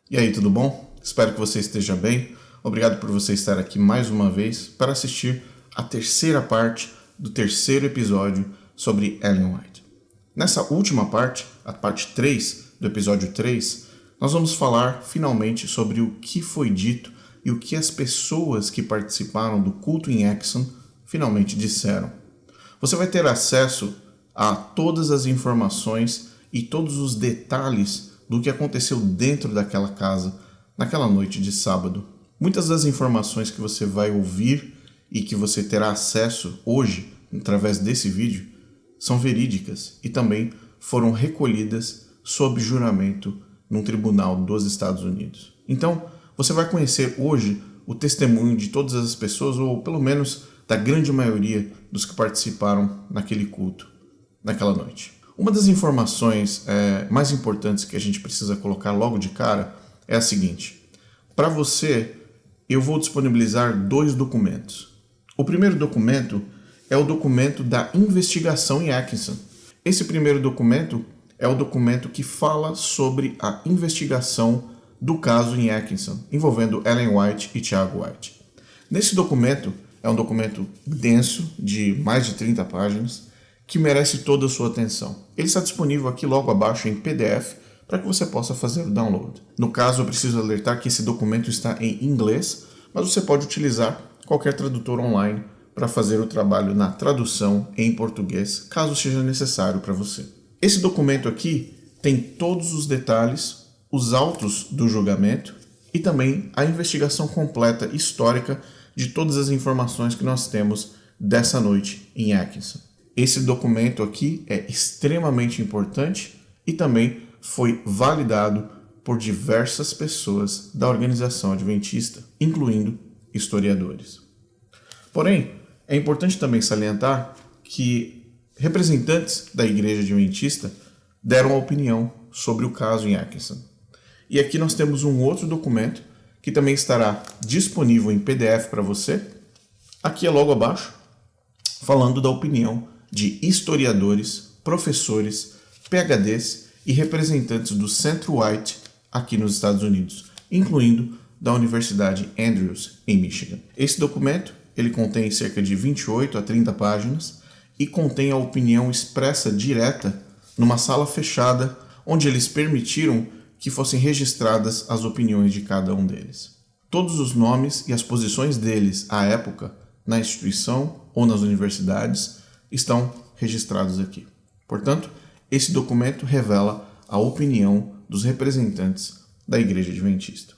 E aí, tudo bom? Espero que você esteja bem. Obrigado por você estar aqui mais uma vez para assistir a terceira parte do terceiro episódio sobre Ellen White. Nessa última parte, a parte 3 do episódio 3, nós vamos falar finalmente sobre o que foi dito e o que as pessoas que participaram do culto em Exxon finalmente disseram. Você vai ter acesso a todas as informações e todos os detalhes do que aconteceu dentro daquela casa naquela noite de sábado. Muitas das informações que você vai ouvir e que você terá acesso hoje através desse vídeo são verídicas e também foram recolhidas sob juramento num tribunal dos Estados Unidos. Então, você vai conhecer hoje o testemunho de todas as pessoas, ou pelo menos da grande maioria dos que participaram naquele culto, naquela noite. Uma das informações mais importantes que a gente precisa colocar logo de cara é a seguinte. Para você, eu vou disponibilizar 2 documentos. O primeiro documento é o documento da investigação em Atkinson. Esse primeiro documento é o documento que fala sobre a investigação do caso em Atkinson, envolvendo Ellen White e Thiago White. Nesse documento, é um documento denso, de mais de 30 páginas, que merece toda a sua atenção. Ele está disponível aqui logo abaixo em PDF para que você possa fazer o download. No caso, eu preciso alertar que esse documento está em inglês, mas você pode utilizar qualquer tradutor online para fazer o trabalho na tradução em português, caso seja necessário para você. Esse documento aqui tem todos os detalhes, os autos do julgamento e também a investigação completa histórica de todas as informações que nós temos dessa noite em Atkinson. Esse documento aqui é extremamente importante e também foi validado por diversas pessoas da organização adventista, incluindo historiadores. Porém, é importante também salientar que representantes da Igreja Adventista deram a opinião sobre o caso em Atkinson. E aqui nós temos um outro documento que também estará disponível em PDF para você. Aqui é logo abaixo, falando da opinião de historiadores, professores, PhDs e representantes do Centro White aqui nos Estados Unidos, incluindo da Universidade Andrews, em Michigan. Esse documento ele contém cerca de 28 a 30 páginas e contém a opinião expressa direta numa sala fechada, onde eles permitiram que fossem registradas as opiniões de cada um deles. Todos os nomes e as posições deles à época, na instituição ou nas universidades, estão registrados aqui. Portanto, esse documento revela a opinião dos representantes da Igreja Adventista.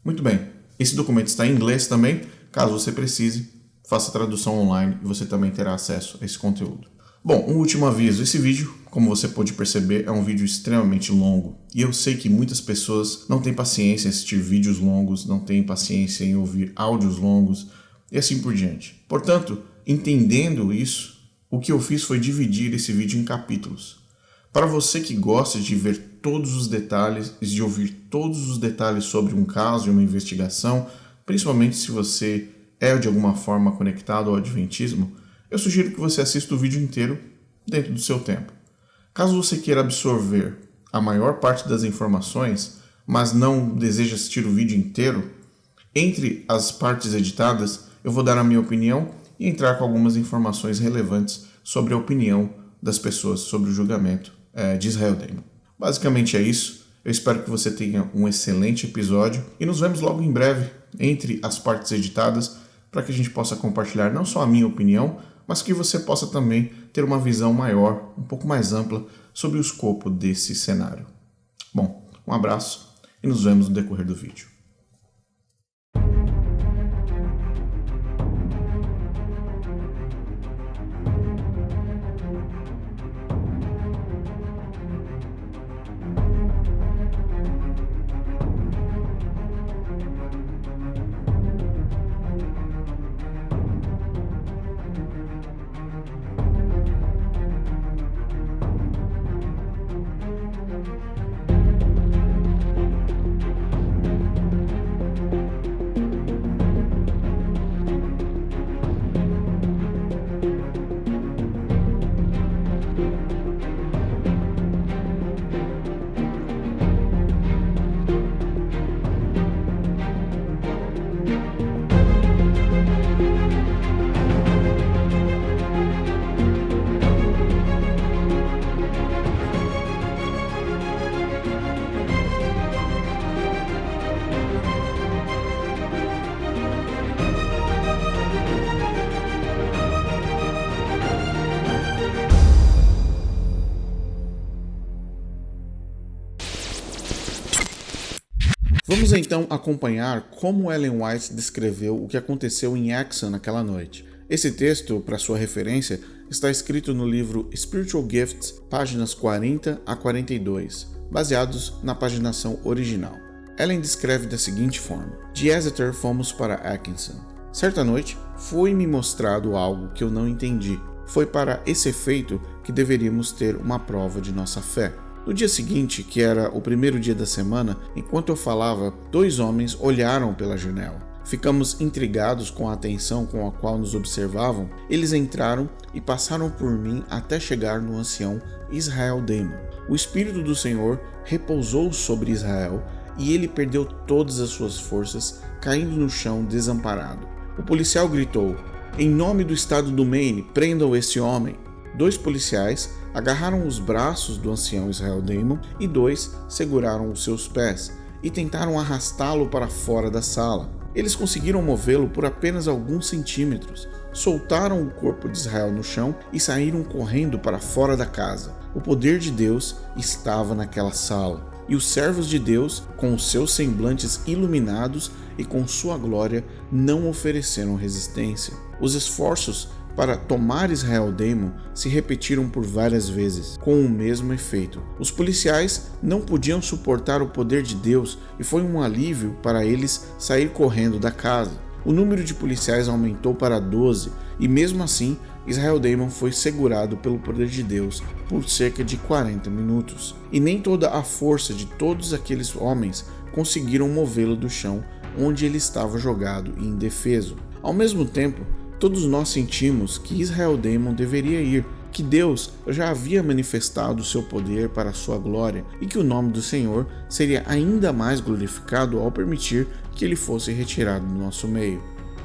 Muito bem, esse documento está em inglês também. Caso você precise, faça a tradução online e você também terá acesso a esse conteúdo. Bom, um último aviso. Esse vídeo, como você pode perceber, é um vídeo extremamente longo. E eu sei que muitas pessoas não têm paciência em assistir vídeos longos, não têm paciência em ouvir áudios longos e assim por diante. Portanto, entendendo isso, o que eu fiz foi dividir esse vídeo em capítulos. Para você que gosta de ver todos os detalhes, de ouvir todos os detalhes sobre um caso e uma investigação, principalmente se você é de alguma forma conectado ao Adventismo, eu sugiro que você assista o vídeo inteiro dentro do seu tempo. Caso você queira absorver a maior parte das informações, mas não deseja assistir o vídeo inteiro, entre as partes editadas eu vou dar a minha opinião e entrar com algumas informações relevantes sobre a opinião das pessoas sobre o julgamento de Israel Daymon. Basicamente é isso. Eu espero que você tenha um excelente episódio e nos vemos logo em breve entre as partes editadas para que a gente possa compartilhar não só a minha opinião, mas que você possa também ter uma visão maior, um pouco mais ampla sobre o escopo desse cenário. Bom, um abraço e nos vemos no decorrer do vídeo. Vamos então acompanhar como Ellen White descreveu o que aconteceu em Exham naquela noite. Esse texto, para sua referência, está escrito no livro Spiritual Gifts, páginas 40 a 42, baseados na paginação original. Ellen descreve da seguinte forma: de Exeter fomos para Atkinson. Certa noite, foi-me mostrado algo que eu não entendi. Foi para esse efeito que deveríamos ter uma prova de nossa fé. No dia seguinte, que era o primeiro dia da semana, enquanto eu falava, 2 homens olharam pela janela. Ficamos intrigados com a atenção com a qual nos observavam. Eles entraram e passaram por mim até chegar no ancião Israel Damon. O Espírito do Senhor repousou sobre Israel e ele perdeu todas as suas forças, caindo no chão desamparado. O policial gritou: "Em nome do estado do Maine, prendam esse homem!" 2 policiais agarraram os braços do ancião Israel Damon e 2 seguraram os seus pés e tentaram arrastá-lo para fora da sala. Eles conseguiram movê-lo por apenas alguns centímetros, soltaram o corpo de Israel no chão e saíram correndo para fora da casa. O poder de Deus estava naquela sala, e os servos de Deus, com os seus semblantes iluminados e com sua glória, não ofereceram resistência. Os esforços para tomar Israel Damon se repetiram por várias vezes, com o mesmo efeito. Os policiais não podiam suportar o poder de Deus e foi um alívio para eles sair correndo da casa. O número de policiais aumentou para 12 e mesmo assim Israel Damon foi segurado pelo poder de Deus por cerca de 40 minutos. E nem toda a força de todos aqueles homens conseguiram movê-lo do chão onde ele estava jogado e indefeso. Ao mesmo tempo, todos nós sentimos que Israel Damon deveria ir, que Deus já havia manifestado o seu poder para a sua glória e que o nome do Senhor seria ainda mais glorificado ao permitir que ele fosse retirado do nosso meio.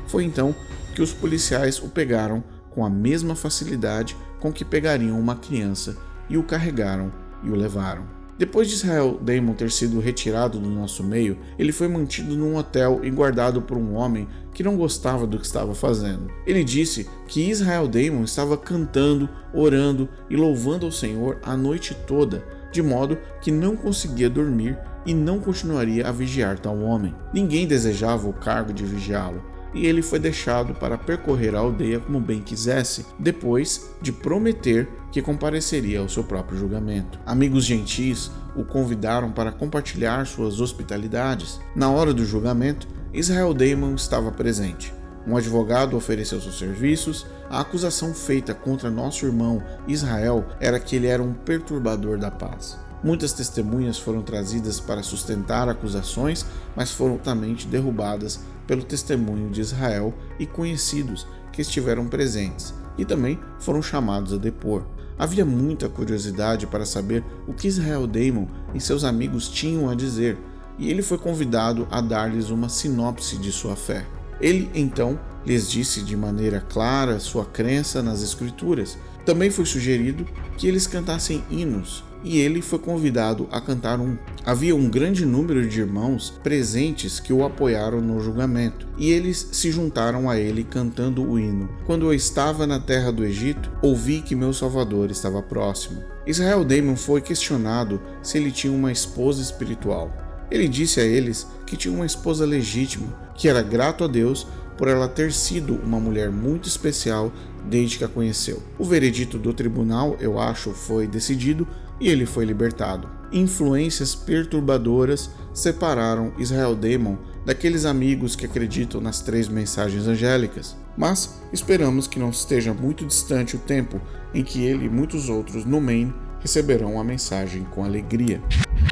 Foi então que os policiais o pegaram com a mesma facilidade com que pegariam uma criança e o carregaram e o levaram. Depois de Israel Damon ter sido retirado do nosso meio, ele foi mantido num hotel e guardado por um homem que não gostava do que estava fazendo. Ele disse que Israel Damon estava cantando, orando e louvando ao Senhor a noite toda, de modo que não conseguia dormir e não continuaria a vigiar tal homem. Ninguém desejava o cargo de vigiá-lo, e ele foi deixado para percorrer a aldeia como bem quisesse, depois de prometer que compareceria ao seu próprio julgamento. Amigos gentis o convidaram para compartilhar suas hospitalidades. Na hora do julgamento, Israel Damon estava presente. Um advogado ofereceu seus serviços. A acusação feita contra nosso irmão Israel era que ele era um perturbador da paz. Muitas testemunhas foram trazidas para sustentar acusações, mas foram totalmente derrubadas pelo testemunho de Israel e conhecidos que estiveram presentes, e também foram chamados a depor. Havia muita curiosidade para saber o que Israel Damon e seus amigos tinham a dizer, e ele foi convidado a dar-lhes uma sinopse de sua fé. Ele, então, lhes disse de maneira clara sua crença nas Escrituras. Também foi sugerido que eles cantassem hinos, e ele foi convidado a cantar um. Havia um grande número de irmãos presentes que o apoiaram no julgamento, e eles se juntaram a ele cantando o hino. Quando eu estava na terra do Egito, ouvi que meu Salvador estava próximo. Israel Damon foi questionado se ele tinha uma esposa espiritual. Ele disse a eles que tinha uma esposa legítima, que era grato a Deus por ela ter sido uma mulher muito especial desde que a conheceu. O veredito do tribunal, eu acho, foi decidido e ele foi libertado. Influências perturbadoras separaram Israel Damon daqueles amigos que acreditam nas 3 mensagens angélicas, mas esperamos que não esteja muito distante o tempo em que ele e muitos outros no Maine receberão a mensagem com alegria.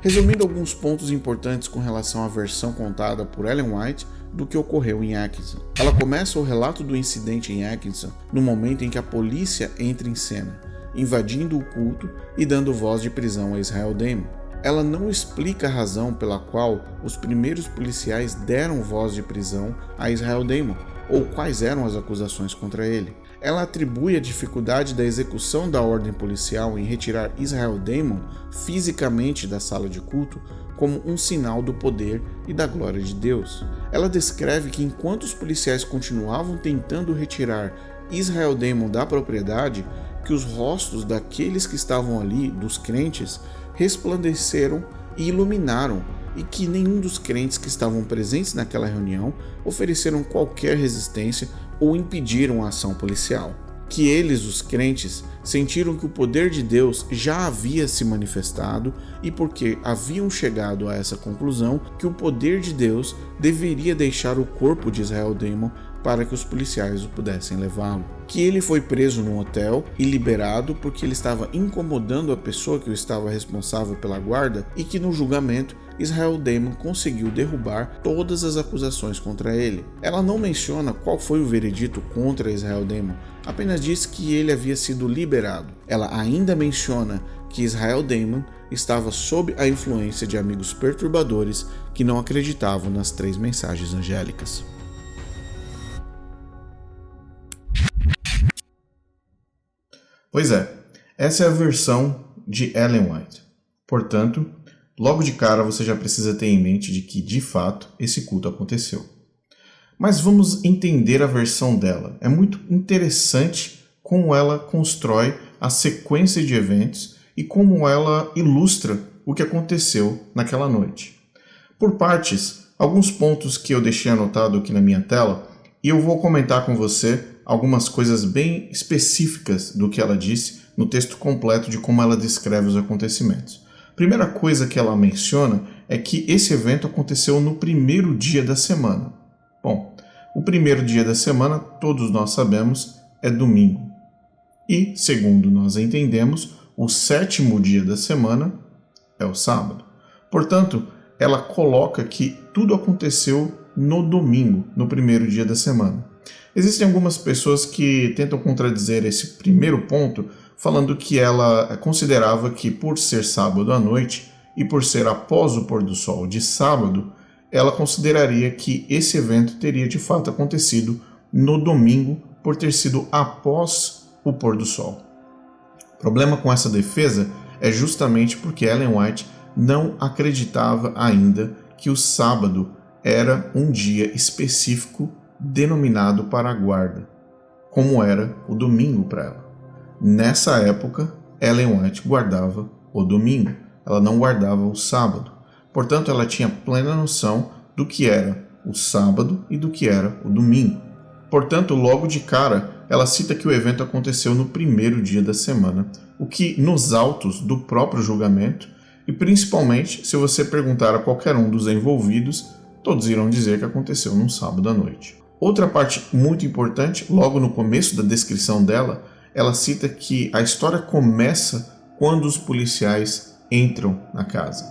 Resumindo alguns pontos importantes com relação à versão contada por Ellen White do que ocorreu em Atkinson. Ela começa o relato do incidente em Atkinson no momento em que a polícia entra em cena, invadindo o culto e dando voz de prisão a Israel Damon. Ela não explica a razão pela qual os primeiros policiais deram voz de prisão a Israel Damon, ou quais eram as acusações contra ele. Ela atribui a dificuldade da execução da ordem policial em retirar Israel Damon fisicamente da sala de culto como um sinal do poder e da glória de Deus. Ela descreve que enquanto os policiais continuavam tentando retirar Israel Damon da propriedade, que os rostos daqueles que estavam ali, dos crentes, resplandeceram e iluminaram, e que nenhum dos crentes que estavam presentes naquela reunião ofereceram qualquer resistência ou impediram a ação policial. Que eles, os crentes, sentiram que o poder de Deus já havia se manifestado e porque haviam chegado a essa conclusão que o poder de Deus deveria deixar o corpo de Israel Damon para que os policiais o pudessem levá-lo. Que ele foi preso num hotel e liberado porque ele estava incomodando a pessoa que estava responsável pela guarda e que no julgamento Israel Damon conseguiu derrubar todas as acusações contra ele. Ela não menciona qual foi o veredito contra Israel Damon, apenas diz que ele havia sido liberado. Ela ainda menciona que Israel Damon estava sob a influência de amigos perturbadores que não acreditavam nas 3 mensagens angélicas. Pois é, essa é a versão de Ellen White. Portanto, logo de cara você já precisa ter em mente de que, de fato, esse culto aconteceu. Mas vamos entender a versão dela. É muito interessante como ela constrói a sequência de eventos e como ela ilustra o que aconteceu naquela noite. Por partes, alguns pontos que eu deixei anotado aqui na minha tela, e eu vou comentar com você algumas coisas bem específicas do que ela disse no texto completo de como ela descreve os acontecimentos. Primeira coisa que ela menciona é que esse evento aconteceu no primeiro dia da semana. Bom, o primeiro dia da semana, todos nós sabemos, é domingo. E, segundo nós entendemos, o 7º dia da semana é o sábado. Portanto, ela coloca que tudo aconteceu no domingo, no primeiro dia da semana. Existem algumas pessoas que tentam contradizer esse primeiro ponto, falando que ela considerava que, por ser sábado à noite e por ser após o pôr do sol de sábado, ela consideraria que esse evento teria de fato acontecido no domingo, por ter sido após o pôr do sol. O problema com essa defesa é justamente porque Ellen White não acreditava ainda que o sábado era um dia específico denominado para a guarda, como era o domingo para ela. Nessa época, Ellen White guardava o domingo, ela não guardava o sábado. Portanto, ela tinha plena noção do que era o sábado e do que era o domingo. Portanto, logo de cara, ela cita que o evento aconteceu no primeiro dia da semana, o que nos autos do próprio julgamento, e principalmente se você perguntar a qualquer um dos envolvidos, todos irão dizer que aconteceu num sábado à noite. Outra parte muito importante, logo no começo da descrição dela, ela cita que a história começa quando os policiais entram na casa.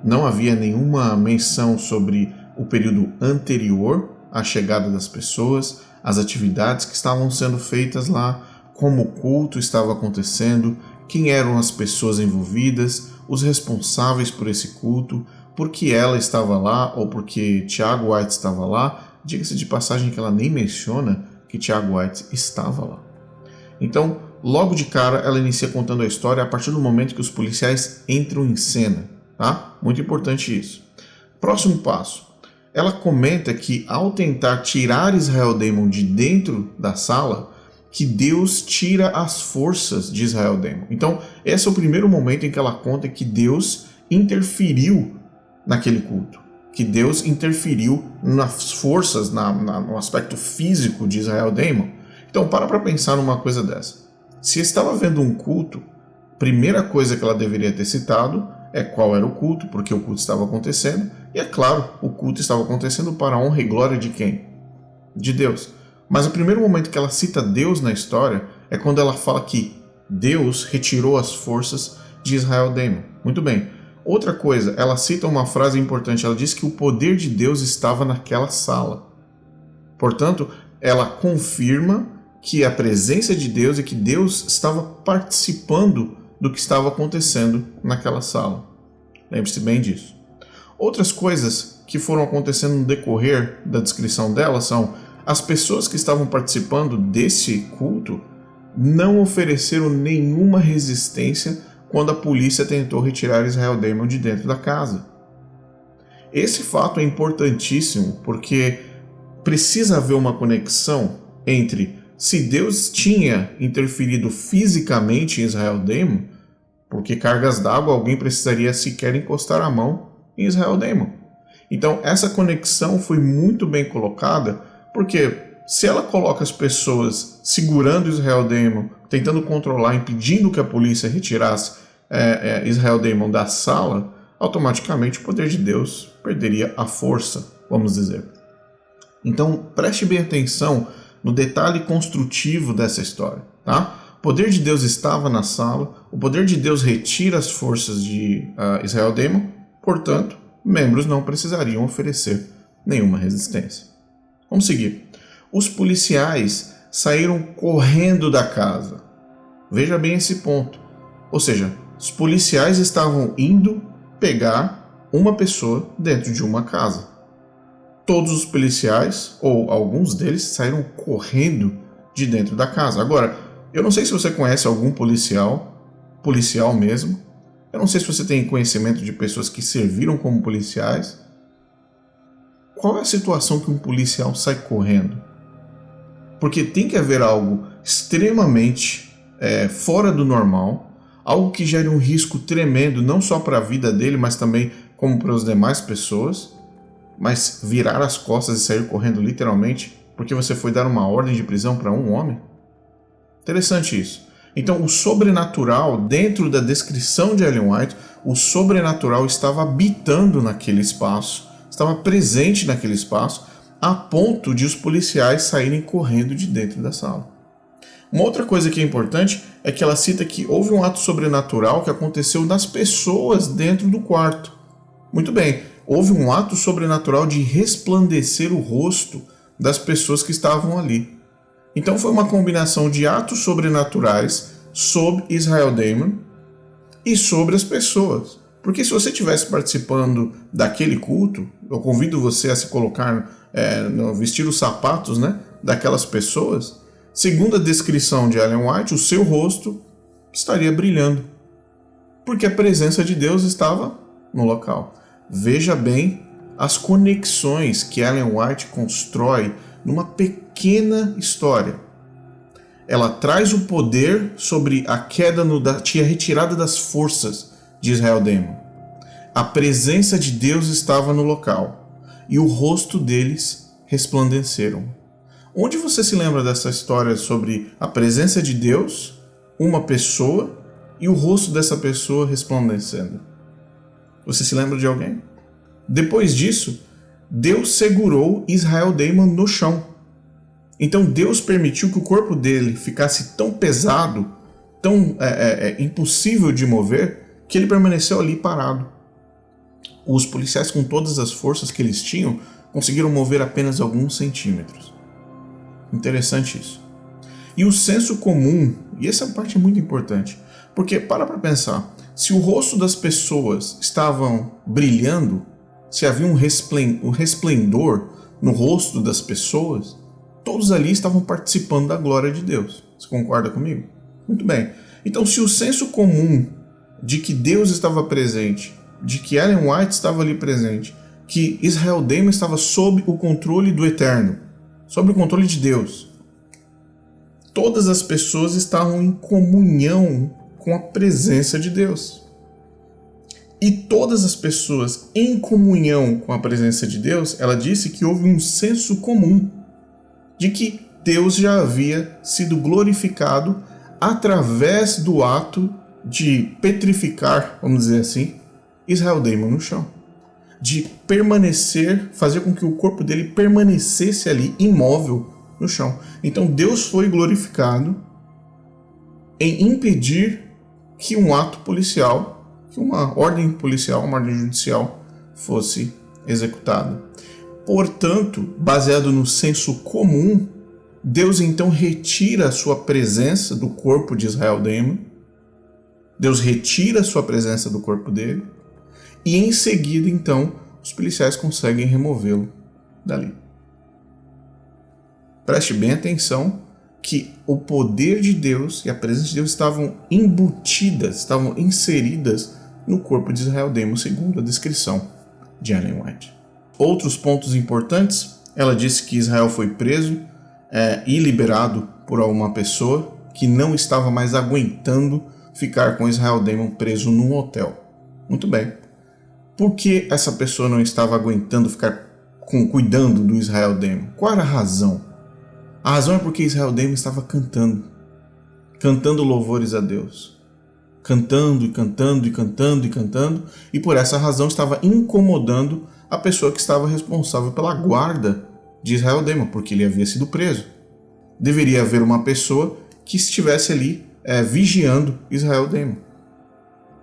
Não havia nenhuma menção sobre o período anterior à chegada das pessoas, as atividades que estavam sendo feitas lá, como o culto estava acontecendo, quem eram as pessoas envolvidas, os responsáveis por esse culto, por que ela estava lá ou porque Tiago White estava lá. Diga-se de passagem que ela nem menciona que Tiago White estava lá. Então, logo de cara, ela inicia contando a história a partir do momento que os policiais entram em cena. Tá? Muito importante isso. Próximo passo. Ela comenta que ao tentar tirar Israel Damon de dentro da sala, que Deus tira as forças de Israel Damon. Então, esse é o primeiro momento em que ela conta que Deus interferiu naquele culto. Que Deus interferiu nas forças, no aspecto físico de Israel Damon. Então, para pensar numa coisa dessa. Se estava havendo um culto, a primeira coisa que ela deveria ter citado é qual era o culto, porque o culto estava acontecendo. E é claro, o culto estava acontecendo para a honra e glória de quem? De Deus. Mas o primeiro momento que ela cita Deus na história é quando ela fala que Deus retirou as forças de Israel Damon. Muito bem. Outra coisa, ela cita uma frase importante, ela diz que o poder de Deus estava naquela sala. Portanto, ela confirma que a presença de Deus e que Deus estava participando do que estava acontecendo naquela sala. Lembre-se bem disso. Outras coisas que foram acontecendo no decorrer da descrição dela são as pessoas que estavam participando desse culto não ofereceram nenhuma resistência quando a polícia tentou retirar Israel Damon de dentro da casa. Esse fato é importantíssimo porque precisa haver uma conexão entre se Deus tinha interferido fisicamente em Israel Damon, porque cargas d'água alguém precisaria sequer encostar a mão em Israel Damon. Então essa conexão foi muito bem colocada, porque se ela coloca as pessoas segurando Israel Damon, tentando controlar, impedindo que a polícia retirasse Israel Damon da sala, automaticamente o poder de Deus perderia a força, vamos dizer. Então preste bem atenção no detalhe construtivo dessa história, tá? O poder de Deus estava na sala, o poder de Deus retira as forças de Israel Damon, portanto, membros não precisariam oferecer nenhuma resistência. Vamos seguir. Os policiais saíram correndo da casa. Veja bem esse ponto. Ou seja, os policiais estavam indo pegar uma pessoa dentro de uma casa. Todos os policiais, ou alguns deles, saíram correndo de dentro da casa. Agora, eu não sei se você conhece algum policial mesmo. Eu não sei se você tem conhecimento de pessoas que serviram como policiais. Qual é a situação que um policial sai correndo? Porque tem que haver algo extremamente fora do normal, algo que gere um risco tremendo, não só para a vida dele, mas também como para as demais pessoas. Mas virar as costas e sair correndo literalmente porque você foi dar uma ordem de prisão para um homem? Interessante isso. Então o sobrenatural, dentro da descrição de Ellen White, o sobrenatural estava habitando naquele espaço, estava presente naquele espaço, a ponto de os policiais saírem correndo de dentro da sala. Uma outra coisa que é importante é que ela cita que houve um ato sobrenatural que aconteceu nas pessoas dentro do quarto. Muito bem, houve um ato sobrenatural de resplandecer o rosto das pessoas que estavam ali. Então foi uma combinação de atos sobrenaturais sobre Israel Damon e sobre as pessoas. Porque se você estivesse participando daquele culto, eu convido você a se colocar, vestir os sapatos, daquelas pessoas. Segundo a descrição de Ellen White, o seu rosto estaria brilhando, porque a presença de Deus estava no local. Veja bem as conexões que Ellen White constrói numa pequena história. Ela traz o poder sobre a queda, a retirada das forças de Israel Damon. A presença de Deus estava no local e o rosto deles resplandeceram. Onde você se lembra dessa história sobre a presença de Deus, uma pessoa e o rosto dessa pessoa resplandecendo? Você se lembra de alguém? Depois disso, Deus segurou Israel Damon no chão. Então Deus permitiu que o corpo dele ficasse tão pesado, tão impossível de mover, que ele permaneceu ali parado. Os policiais, com todas as forças que eles tinham, conseguiram mover apenas alguns centímetros. Interessante isso. E o senso comum, e essa parte é muito importante, porque para pensar, se o rosto das pessoas estavam brilhando, se havia um resplendor no rosto das pessoas, todos ali estavam participando da glória de Deus. Você concorda comigo? Muito bem. Então, se o senso comum de que Deus estava presente, de que Ellen White estava ali presente, que Israel Damon estava sob o controle do Eterno, sob o controle de Deus, todas as pessoas estavam em comunhão com a presença de Deus. E todas as pessoas em comunhão com a presença de Deus, ela disse que houve um senso comum de que Deus já havia sido glorificado através do ato de petrificar, vamos dizer assim, Israel Damon no chão. De permanecer, fazer com que o corpo dele permanecesse ali imóvel no chão. Então Deus foi glorificado em impedir que um ato policial, que uma ordem policial, uma ordem judicial fosse executada. Portanto, baseado no senso comum, Deus então retira a sua presença do corpo de Israel Damon. Deus retira a sua presença do corpo dele. E em seguida, então, os policiais conseguem removê-lo dali. Preste bem atenção que o poder de Deus e a presença de Deus estavam embutidas, estavam inseridas no corpo de Israel Damon, segundo a descrição de Ellen White. Outros pontos importantes, ela disse que Israel foi preso e liberado por uma pessoa que não estava mais aguentando ficar com Israel Damon preso num hotel. Muito bem. Por que essa pessoa não estava aguentando ficar cuidando do Israel Daymon? Qual era a razão? A razão é porque Israel Daymon estava cantando louvores a Deus. Cantando, e por essa razão estava incomodando a pessoa que estava responsável pela guarda de Israel Daymon, porque ele havia sido preso. Deveria haver uma pessoa que estivesse ali vigiando Israel Daymon.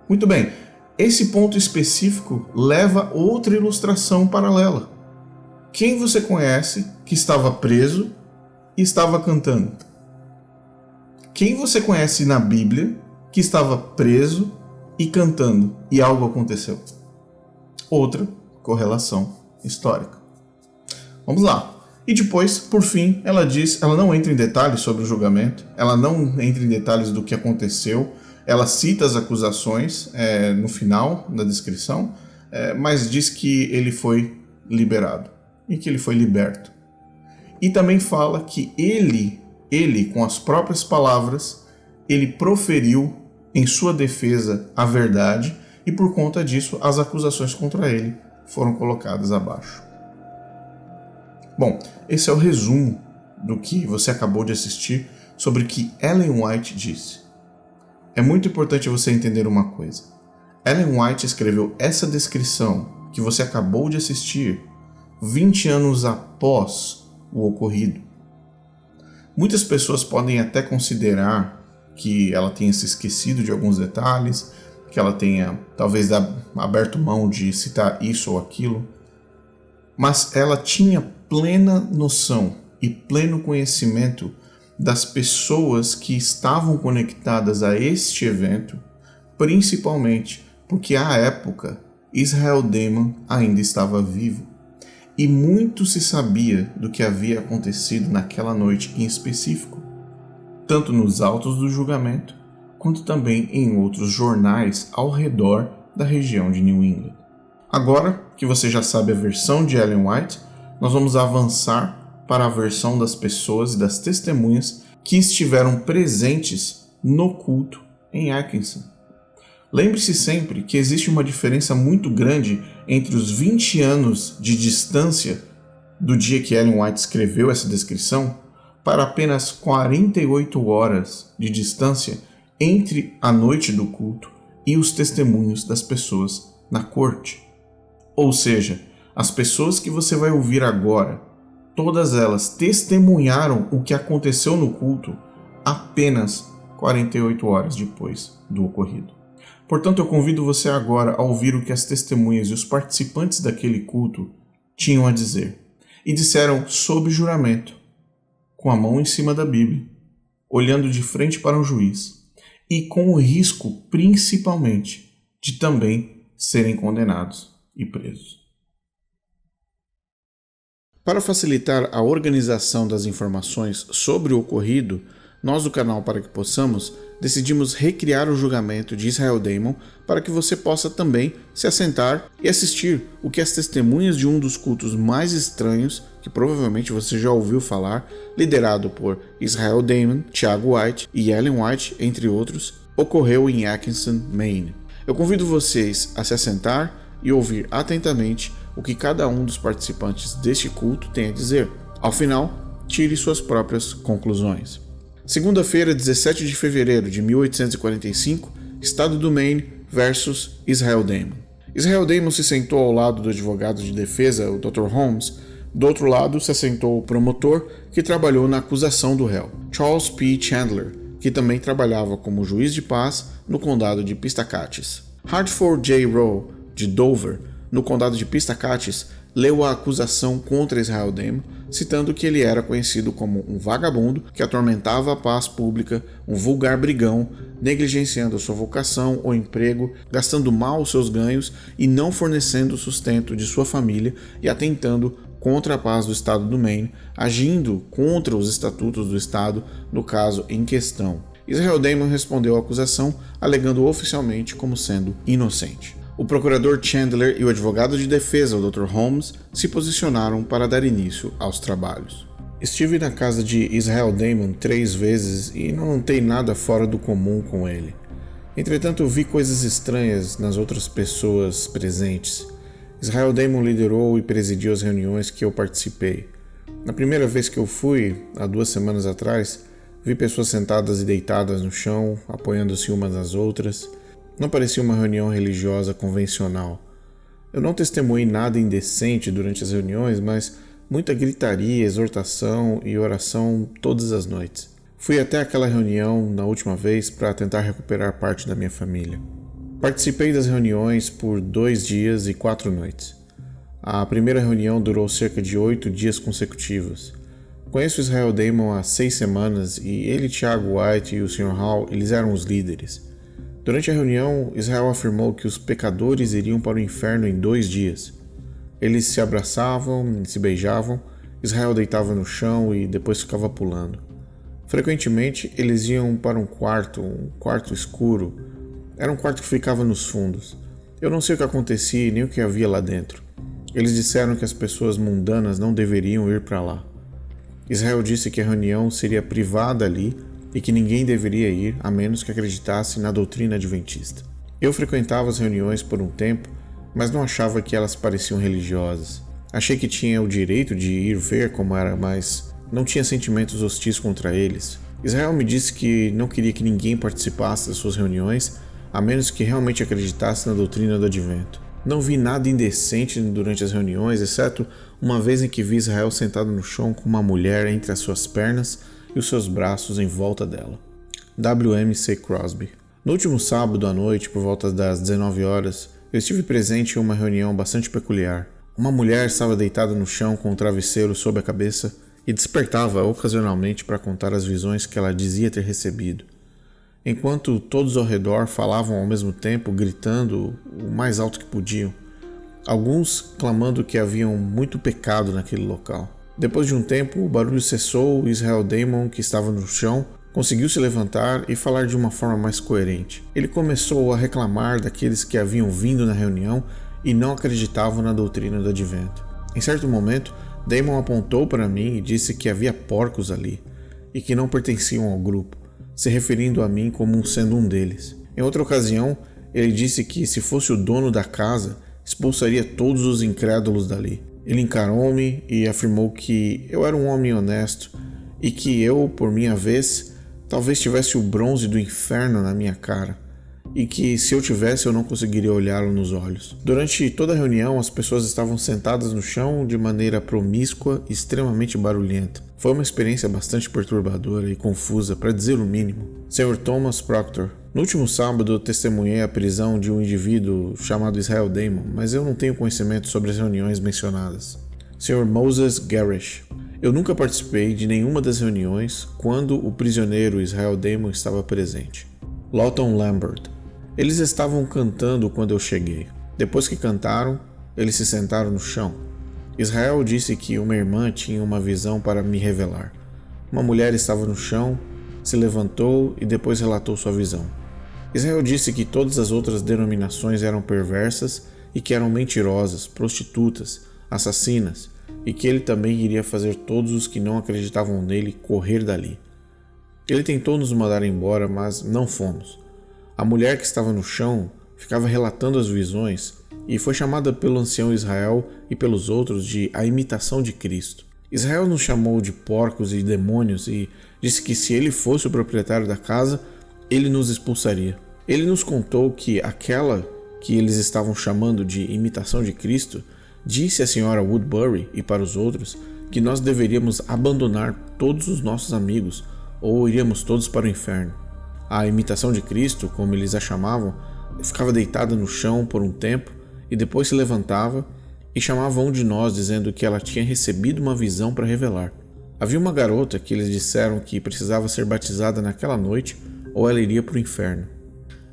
Muito bem, esse ponto específico leva a outra ilustração paralela. Quem você conhece que estava preso e estava cantando? Quem você conhece na Bíblia que estava preso e cantando e algo aconteceu? Outra correlação histórica. Vamos lá. E depois, por fim, ela não entra em detalhes sobre o julgamento, ela não entra em detalhes do que aconteceu, ela cita as acusações no final da descrição, mas diz que ele foi liberado e que ele foi liberto. E também fala que ele, com as próprias palavras, ele proferiu em sua defesa a verdade e por conta disso as acusações contra ele foram colocadas abaixo. Bom, esse é o resumo do que você acabou de assistir sobre o que Ellen White disse. É muito importante você entender uma coisa. Ellen White escreveu essa descrição que você acabou de assistir 20 anos após o ocorrido. Muitas pessoas podem até considerar que ela tenha se esquecido de alguns detalhes, que ela tenha talvez aberto mão de citar isso ou aquilo, mas ela tinha plena noção e pleno conhecimento das pessoas que estavam conectadas a este evento, principalmente porque à época Israel Daymon ainda estava vivo e muito se sabia do que havia acontecido naquela noite em específico, tanto nos autos do julgamento quanto também em outros jornais ao redor da região de New England. Agora que você já sabe a versão de Ellen White, nós vamos avançar para a versão das pessoas e das testemunhas que estiveram presentes no culto em Atkinson. Lembre-se sempre que existe uma diferença muito grande entre os 20 anos de distância do dia que Ellen White escreveu essa descrição para apenas 48 horas de distância entre a noite do culto e os testemunhos das pessoas na corte. Ou seja, as pessoas que você vai ouvir agora, todas elas testemunharam o que aconteceu no culto apenas 48 horas depois do ocorrido. Portanto, eu convido você agora a ouvir o que as testemunhas e os participantes daquele culto tinham a dizer. E disseram sob juramento, com a mão em cima da Bíblia, olhando de frente para um juiz, e com o risco, principalmente, de também serem condenados e presos. Para facilitar a organização das informações sobre o ocorrido, nós do canal Para Que Possamos decidimos recriar o julgamento de Israel Daymon para que você possa também se assentar e assistir o que as testemunhas de um dos cultos mais estranhos, que provavelmente você já ouviu falar, liderado por Israel Daymon, Thiago White e Ellen White, entre outros, ocorreu em Atkinson, Maine. Eu convido vocês a se assentar e ouvir atentamente o que cada um dos participantes deste culto tem a dizer. Ao final, tire suas próprias conclusões. Segunda-feira, 17 de fevereiro de 1845, Estado do Maine versus Israel Daymon. Israel Daymon se sentou ao lado do advogado de defesa, o Dr. Holmes. Do outro lado se assentou o promotor que trabalhou na acusação do réu, Charles P. Chandler, que também trabalhava como juiz de paz no condado de Piscataquis. Hartford J. Rowe, de Dover, no condado de Piscataquis, leu a acusação contra Israel Daymon, citando que ele era conhecido como um vagabundo que atormentava a paz pública, um vulgar brigão, negligenciando sua vocação ou emprego, gastando mal os seus ganhos e não fornecendo o sustento de sua família e atentando contra a paz do estado do Maine, agindo contra os estatutos do estado no caso em questão. Israel Daymon respondeu à acusação, alegando oficialmente como sendo inocente. O procurador Chandler e o advogado de defesa, o Dr. Holmes, se posicionaram para dar início aos trabalhos. Estive na casa de Israel Daymon 3 vezes e não notei nada fora do comum com ele. Entretanto, vi coisas estranhas nas outras pessoas presentes. Israel Damon liderou e presidiu as reuniões que eu participei. Na primeira vez que eu fui, há 2 semanas atrás, vi pessoas sentadas e deitadas no chão, apoiando-se umas nas outras. Não parecia uma reunião religiosa convencional. Eu não testemunhei nada indecente durante as reuniões, mas muita gritaria, exortação e oração todas as noites. Fui até aquela reunião na última vez para tentar recuperar parte da minha família. Participei das reuniões por 2 dias e 4 noites. A primeira reunião durou cerca de 8 dias consecutivos. Conheço Israel Damon há 6 semanas e ele, Thiago White e o Sr. Hall, eles eram os líderes. Durante a reunião, Israel afirmou que os pecadores iriam para o inferno em 2 dias. Eles se abraçavam e se beijavam, Israel deitava no chão e depois ficava pulando. Frequentemente, eles iam para um quarto escuro. Era um quarto que ficava nos fundos. Eu não sei o que acontecia e nem o que havia lá dentro. Eles disseram que as pessoas mundanas não deveriam ir para lá. Israel disse que a reunião seria privada ali e que ninguém deveria ir a menos que acreditasse na doutrina adventista. Eu frequentava as reuniões por um tempo, mas não achava que elas pareciam religiosas. Achei que tinha o direito de ir ver como era, mas não tinha sentimentos hostis contra eles. Israel me disse que não queria que ninguém participasse das suas reuniões, a menos que realmente acreditasse na doutrina do advento. Não vi nada indecente durante as reuniões, exceto uma vez em que vi Israel sentado no chão com uma mulher entre as suas pernas e os seus braços em volta dela. W.M.C. Crosby. No último sábado à noite, por volta das 19 horas, eu estive presente em uma reunião bastante peculiar. Uma mulher estava deitada no chão com um travesseiro sob a cabeça e despertava ocasionalmente para contar as visões que ela dizia ter recebido. Enquanto todos ao redor falavam ao mesmo tempo, gritando o mais alto que podiam, alguns clamando que haviam muito pecado naquele local. Depois de um tempo, o barulho cessou e Israel Damon, que estava no chão, conseguiu se levantar e falar de uma forma mais coerente. Ele começou a reclamar daqueles que haviam vindo na reunião e não acreditavam na doutrina do advento. Em certo momento, Damon apontou para mim e disse que havia porcos ali e que não pertenciam ao grupo, se referindo a mim como sendo um deles. Em outra ocasião, ele disse que se fosse o dono da casa, expulsaria todos os incrédulos dali. Ele encarou-me e afirmou que eu era um homem honesto e que eu, por minha vez, talvez tivesse o bronze do inferno na minha cara e que se eu tivesse eu não conseguiria olhá-lo nos olhos. Durante toda a reunião, as pessoas estavam sentadas no chão de maneira promíscua e extremamente barulhenta. Foi uma experiência bastante perturbadora e confusa, para dizer o mínimo. Sr. Thomas Proctor. No último sábado, eu testemunhei a prisão de um indivíduo chamado Israel Damon, mas eu não tenho conhecimento sobre as reuniões mencionadas. Sr. Moses Garish. Eu nunca participei de nenhuma das reuniões quando o prisioneiro Israel Damon estava presente. Lawton Lambert. Eles estavam cantando quando eu cheguei. Depois que cantaram, eles se sentaram no chão. Israel disse que uma irmã tinha uma visão para me revelar. Uma mulher estava no chão, se levantou e depois relatou sua visão. Israel disse que todas as outras denominações eram perversas e que eram mentirosas, prostitutas, assassinas, e que ele também iria fazer todos os que não acreditavam nele correr dali. Ele tentou nos mandar embora, mas não fomos. A mulher que estava no chão ficava relatando as visões e foi chamada pelo ancião Israel e pelos outros de a imitação de Cristo. Israel nos chamou de porcos e demônios e disse que se ele fosse o proprietário da casa, ele nos expulsaria. Ele nos contou que aquela que eles estavam chamando de imitação de Cristo disse à senhora Woodbury e para os outros que nós deveríamos abandonar todos os nossos amigos ou iríamos todos para o inferno. A imitação de Cristo, como eles a chamavam, ficava deitada no chão por um tempo e depois se levantava e chamava um de nós dizendo que ela tinha recebido uma visão para revelar. Havia uma garota que eles disseram que precisava ser batizada naquela noite ou ela iria para o inferno.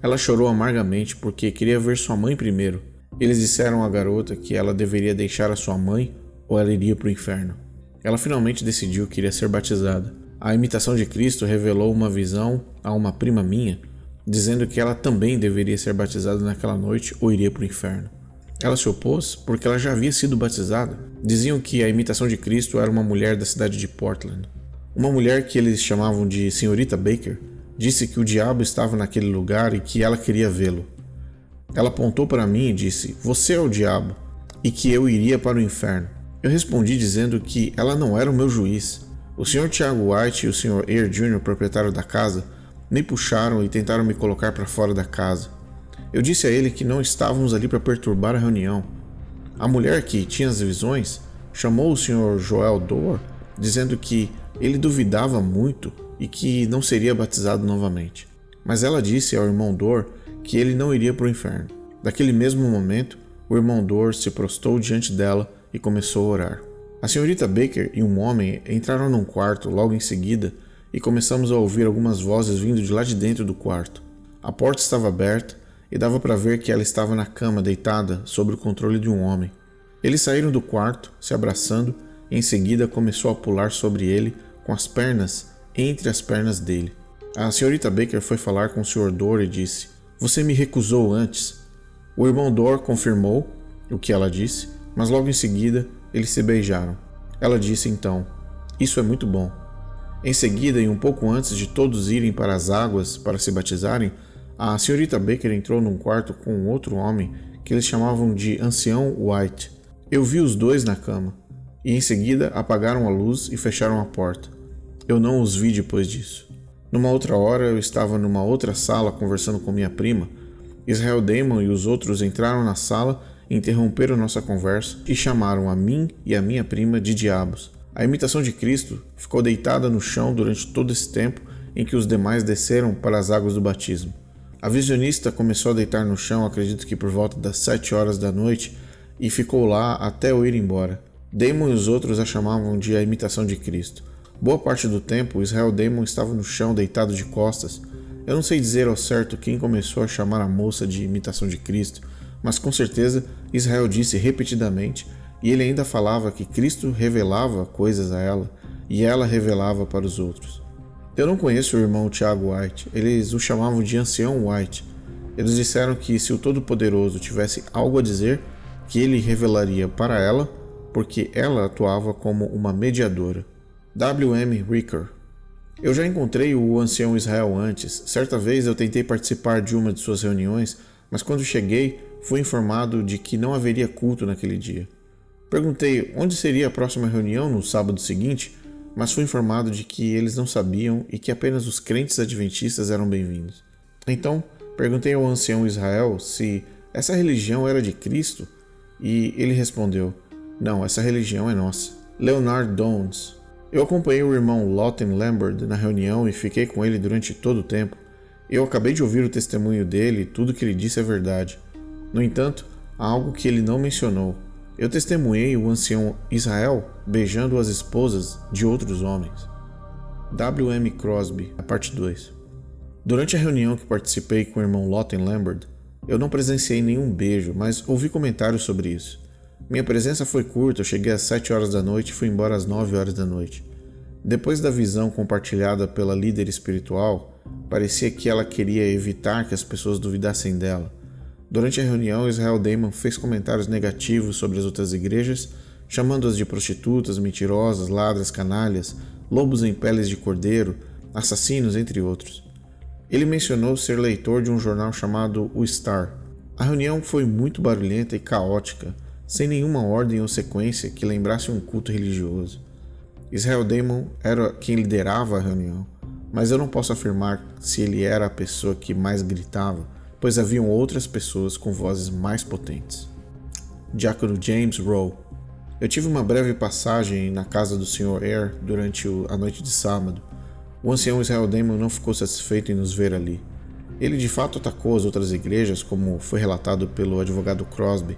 Ela chorou amargamente porque queria ver sua mãe primeiro. Eles disseram à garota que ela deveria deixar a sua mãe ou ela iria para o inferno. Ela finalmente decidiu que iria ser batizada. A imitação de Cristo revelou uma visão a uma prima minha, dizendo que ela também deveria ser batizada naquela noite ou iria para o inferno. Ela se opôs porque ela já havia sido batizada. Diziam que a imitação de Cristo era uma mulher da cidade de Portland. Uma mulher que eles chamavam de Senhorita Baker Disse que o diabo estava naquele lugar e que ela queria vê-lo. Ela apontou para mim e disse: "Você é o diabo", e que eu iria para o inferno. Eu respondi dizendo que ela não era o meu juiz. O Sr. Tiago White e o Sr. Eyre Jr., proprietário da casa, me puxaram e tentaram me colocar para fora da casa. Eu disse a ele que não estávamos ali para perturbar a reunião. A mulher que tinha as visões chamou o Sr. Joel Doer, dizendo que ele duvidava muito e que não seria batizado novamente. Mas ela disse ao irmão Doer que ele não iria para o inferno. Daquele mesmo momento, o irmão Doer se prostrou diante dela e começou a orar. A senhorita Baker e um homem entraram num quarto logo em seguida e começamos a ouvir algumas vozes vindo de lá de dentro do quarto. A porta estava aberta e dava para ver que ela estava na cama deitada sob o controle de um homem. Eles saíram do quarto, se abraçando, e em seguida começou a pular sobre ele com as pernas entre as pernas dele. A senhorita Baker foi falar com o Sr. Doer e disse: "Você me recusou antes." O irmão Doer confirmou o que ela disse, mas logo em seguida eles se beijaram. Ela disse então: "Isso é muito bom." Em seguida, e um pouco antes de todos irem para as águas para se batizarem, a senhorita Baker entrou num quarto com um outro homem que eles chamavam de Ancião White. Eu vi os dois na cama, e em seguida apagaram a luz e fecharam a porta. Eu não os vi depois disso. Numa outra hora, eu estava numa outra sala conversando com minha prima. Israel Damon e os outros entraram na sala, interromperam nossa conversa e chamaram a mim e a minha prima de diabos. A imitação de Cristo ficou deitada no chão durante todo esse tempo em que os demais desceram para as águas do batismo. A visionista começou a deitar no chão, acredito que por volta das 7 horas da noite, e ficou lá até eu ir embora. Damon e os outros a chamavam de a imitação de Cristo. Boa parte do tempo, Israel Damon estava no chão deitado de costas. Eu não sei dizer ao certo quem começou a chamar a moça de imitação de Cristo, mas com certeza Israel disse repetidamente, e ele ainda falava que Cristo revelava coisas a ela, e ela revelava para os outros. Eu não conheço o irmão Tiago White, eles o chamavam de Ancião White. Eles disseram que se o Todo-Poderoso tivesse algo a dizer, que ele revelaria para ela, porque ela atuava como uma mediadora. W.M. Ricker. Eu já encontrei o Ancião Israel antes. Certa vez eu tentei participar de uma de suas reuniões, mas quando cheguei, fui informado de que não haveria culto naquele dia. Perguntei onde seria a próxima reunião no sábado seguinte, mas fui informado de que eles não sabiam e que apenas os crentes adventistas eram bem-vindos. Então, perguntei ao Ancião Israel se essa religião era de Cristo, e ele respondeu: "Não, essa religião é nossa." Leonard Downs. Eu acompanhei o irmão Lawton Lambert na reunião e fiquei com ele durante todo o tempo. Eu acabei de ouvir o testemunho dele e tudo que ele disse é verdade. No entanto, há algo que ele não mencionou. Eu testemunhei o Ancião Israel beijando as esposas de outros homens. W.M. Crosby, a parte 2. Durante a reunião que participei com o irmão Lawton Lambert, eu não presenciei nenhum beijo, mas ouvi comentários sobre isso. Minha presença foi curta, eu cheguei às 7 horas da noite e fui embora às 9 horas da noite. Depois da visão compartilhada pela líder espiritual, parecia que ela queria evitar que as pessoas duvidassem dela. Durante a reunião, Israel Damon fez comentários negativos sobre as outras igrejas, chamando-as de prostitutas, mentirosas, ladras, canalhas, lobos em peles de cordeiro, assassinos, entre outros. Ele mencionou ser leitor de um jornal chamado O Star. A reunião foi muito barulhenta e caótica, sem nenhuma ordem ou sequência que lembrasse um culto religioso. Israel Damon era quem liderava a reunião, mas eu não posso afirmar se ele era a pessoa que mais gritava, pois haviam outras pessoas com vozes mais potentes. Diácono James Rowe. Eu tive uma breve passagem na casa do Sr. Eyre durante a noite de sábado. O ancião Israel Damon não ficou satisfeito em nos ver ali. Ele de fato atacou as outras igrejas, como foi relatado pelo advogado Crosby.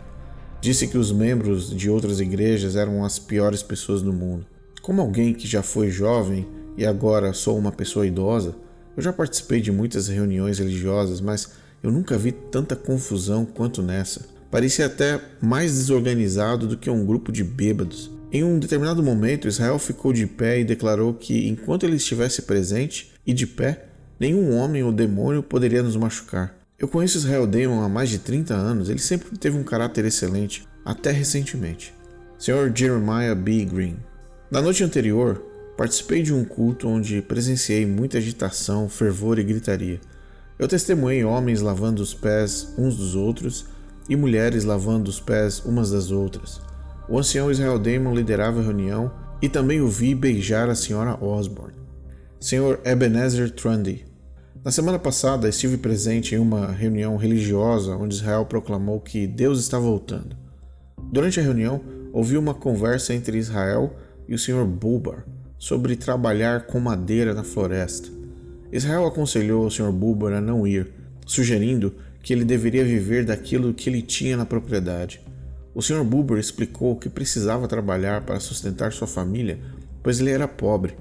Disse que os membros de outras igrejas eram as piores pessoas do mundo. Como alguém que já foi jovem e agora sou uma pessoa idosa, eu já participei de muitas reuniões religiosas, mas eu nunca vi tanta confusão quanto nessa. Parecia até mais desorganizado do que um grupo de bêbados. Em um determinado momento, Israel ficou de pé e declarou que, enquanto ele estivesse presente e de pé, nenhum homem ou demônio poderia nos machucar. Eu conheço Israel Damon há mais de 30 anos, ele sempre teve um caráter excelente, até recentemente. Sr. Jeremiah B. Green. Na noite anterior, Participei de um culto onde presenciei muita agitação, fervor e gritaria. Eu testemunhei homens lavando os pés uns dos outros e mulheres lavando os pés umas das outras. O ancião Israel Damon liderava a reunião e também o vi beijar a senhora Osborne. Sr. Ebenezer Trundy. Na semana passada estive presente em uma reunião religiosa onde Israel proclamou que Deus está voltando. Durante a reunião, ouvi uma conversa entre Israel e o Sr. Bulbar sobre trabalhar com madeira na floresta. Israel aconselhou o Sr. Bulbar a não ir, sugerindo que ele deveria viver daquilo que ele tinha na propriedade. O Sr. Bulbar explicou que precisava trabalhar para sustentar sua família, pois ele era pobre.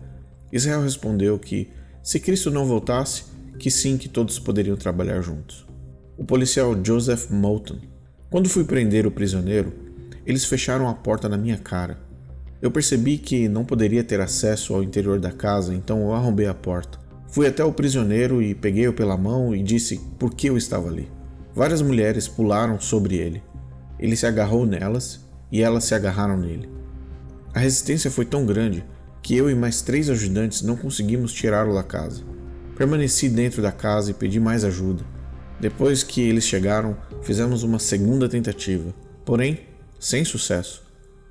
Israel respondeu que, se Cristo não voltasse, que sim, que todos poderiam trabalhar juntos. O policial Joseph Moulton. Quando fui prender o prisioneiro, eles fecharam a porta na minha cara. Eu percebi que não poderia ter acesso ao interior da casa, então eu arrombei a porta. Fui até o prisioneiro e peguei-o pela mão e disse por que eu estava ali. Várias mulheres pularam sobre ele. Ele se agarrou nelas e elas se agarraram nele. A resistência foi tão grande que eu e mais 3 ajudantes não conseguimos tirá-lo da casa. Permaneci dentro da casa e pedi mais ajuda. Depois que eles chegaram, fizemos uma segunda tentativa, porém, sem sucesso.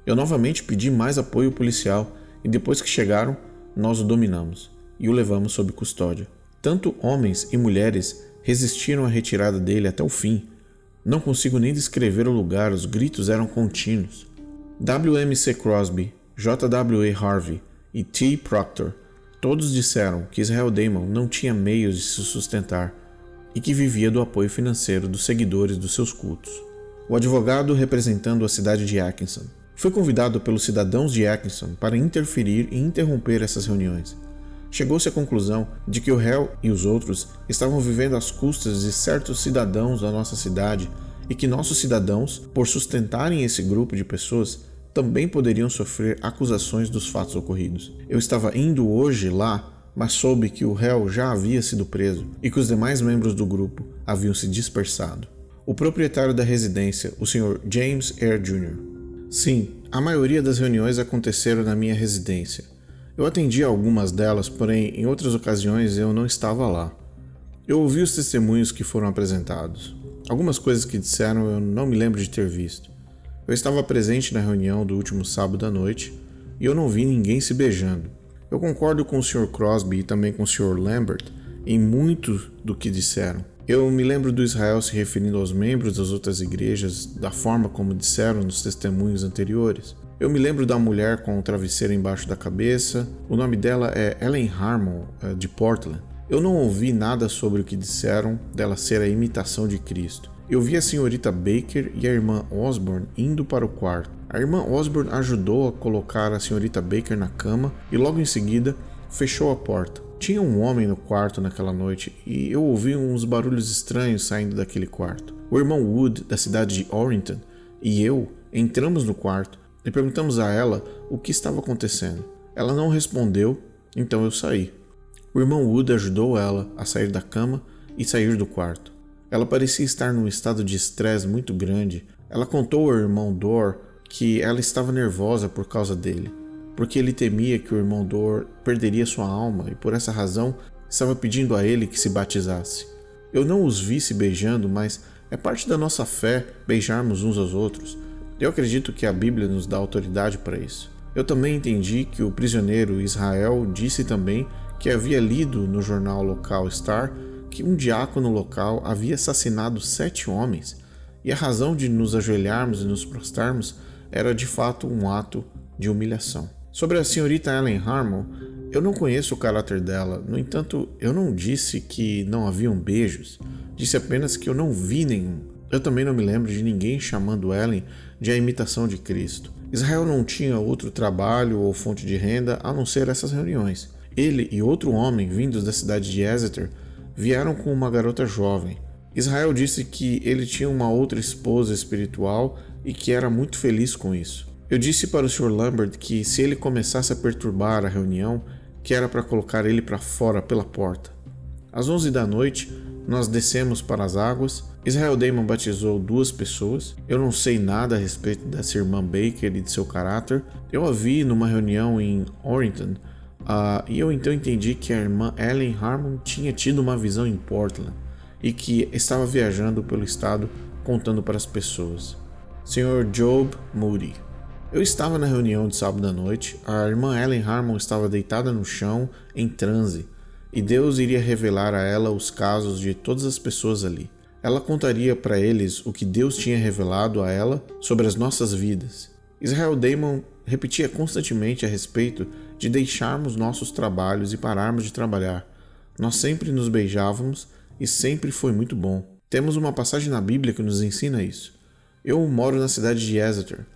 Eu novamente pedi mais apoio policial e depois que chegaram, nós o dominamos e o levamos sob custódia. Tanto homens e mulheres resistiram à retirada dele até o fim. Não consigo nem descrever o lugar, os gritos eram contínuos. W.M.C. Crosby, J.W.A. Harvey e T. Proctor todos disseram que Israel Damon não tinha meios de se sustentar e que vivia do apoio financeiro dos seguidores dos seus cultos. O advogado representando a cidade de Atkinson foi convidado pelos cidadãos de Atkinson para interferir e interromper essas reuniões. Chegou-se à conclusão de que o réu e os outros estavam vivendo às custas de certos cidadãos da nossa cidade e que nossos cidadãos, por sustentarem esse grupo de pessoas, também poderiam sofrer acusações dos fatos ocorridos. Eu estava indo hoje lá, mas soube que o réu já havia sido preso e que os demais membros do grupo haviam se dispersado. O proprietário da residência, o Sr. James Eyre Jr. Sim, a maioria das reuniões aconteceram na minha residência. Eu atendi a algumas delas, porém, em outras ocasiões eu não estava lá. Eu ouvi os testemunhos que foram apresentados. Algumas coisas que disseram eu não me lembro de ter visto. Eu estava presente na reunião do último sábado à noite e eu não vi ninguém se beijando. Eu concordo com o Sr. Crosby e também com o Sr. Lambert em muito do que disseram. Eu me lembro do Israel se referindo aos membros das outras igrejas da forma como disseram nos testemunhos anteriores. Eu me lembro da mulher com o travesseiro embaixo da cabeça. O nome dela é Ellen Harmon, de Portland. Eu não ouvi nada sobre o que disseram dela ser a imitação de Cristo. Eu vi a senhorita Baker e a irmã Osborne indo para o quarto. A irmã Osborne ajudou a colocar a senhorita Baker na cama e logo em seguida fechou a porta. Tinha um homem no quarto naquela noite e eu ouvi uns barulhos estranhos saindo daquele quarto. O irmão Wood, da cidade de Orrington, e eu entramos no quarto e perguntamos a ela o que estava acontecendo. Ela não respondeu, então eu saí. O irmão Wood ajudou ela a sair da cama e sair do quarto. Ela parecia estar num estado de estresse muito grande. Ela contou ao irmão Dor que ela estava nervosa por causa dele, porque ele temia que o irmão Dor perderia sua alma e por essa razão estava pedindo a ele que se batizasse. Eu não os vi se beijando, mas é parte da nossa fé beijarmos uns aos outros. Eu acredito que a Bíblia nos dá autoridade para isso. Eu também entendi que o prisioneiro Israel disse também que havia lido no jornal local Star que um diácono local havia assassinado 7 homens, e a razão de nos ajoelharmos e nos prostrarmos era de fato um ato de humilhação. Sobre a senhorita Ellen Harmon, eu não conheço o caráter dela, no entanto, eu não disse que não haviam beijos, disse apenas que eu não vi nenhum. Eu também não me lembro de ninguém chamando Ellen de a imitação de Cristo. Israel não tinha outro trabalho ou fonte de renda a não ser essas reuniões. Ele e outro homem vindos da cidade de Exeter vieram com uma garota jovem. Israel disse que ele tinha uma outra esposa espiritual e que era muito feliz com isso. Eu disse para o Sr. Lambert que se ele começasse a perturbar a reunião, que era para colocar ele para fora pela porta. Às 11 da noite, nós descemos para as águas. Israel Damon batizou 2 pessoas. Eu não sei nada a respeito dessa irmã Baker e de seu caráter. Eu a vi numa reunião em Orrington, E eu então entendi que a irmã Ellen Harmon tinha tido uma visão em Portland e que estava viajando pelo estado contando para as pessoas. Sr. Job Moody. Eu estava na reunião de sábado à noite, a irmã Ellen Harmon estava deitada no chão, em transe, e Deus iria revelar a ela os casos de todas as pessoas ali. Ela contaria para eles o que Deus tinha revelado a ela sobre as nossas vidas. Israel Damon repetia constantemente a respeito de deixarmos nossos trabalhos e pararmos de trabalhar. Nós sempre nos beijávamos e sempre foi muito bom. Temos uma passagem na Bíblia que nos ensina isso. Eu moro na cidade de Exeter.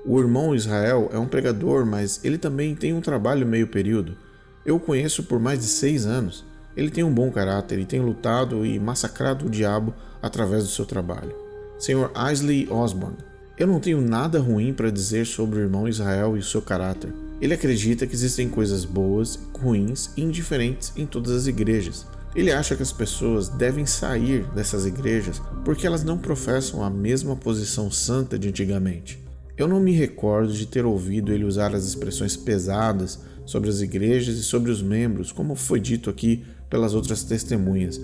O irmão Israel é um pregador, mas ele também tem um trabalho meio período. Eu o conheço por mais de 6 anos. Ele tem um bom caráter e tem lutado e massacrado o diabo através do seu trabalho. Sr. Isley Osborne. Eu não tenho nada ruim para dizer sobre o irmão Israel e o seu caráter. Ele acredita que existem coisas boas, ruins e indiferentes em todas as igrejas. Ele acha que as pessoas devem sair dessas igrejas porque elas não professam a mesma posição santa de antigamente. Eu não me recordo de ter ouvido ele usar as expressões pesadas sobre as igrejas e sobre os membros, como foi dito aqui pelas outras testemunhas,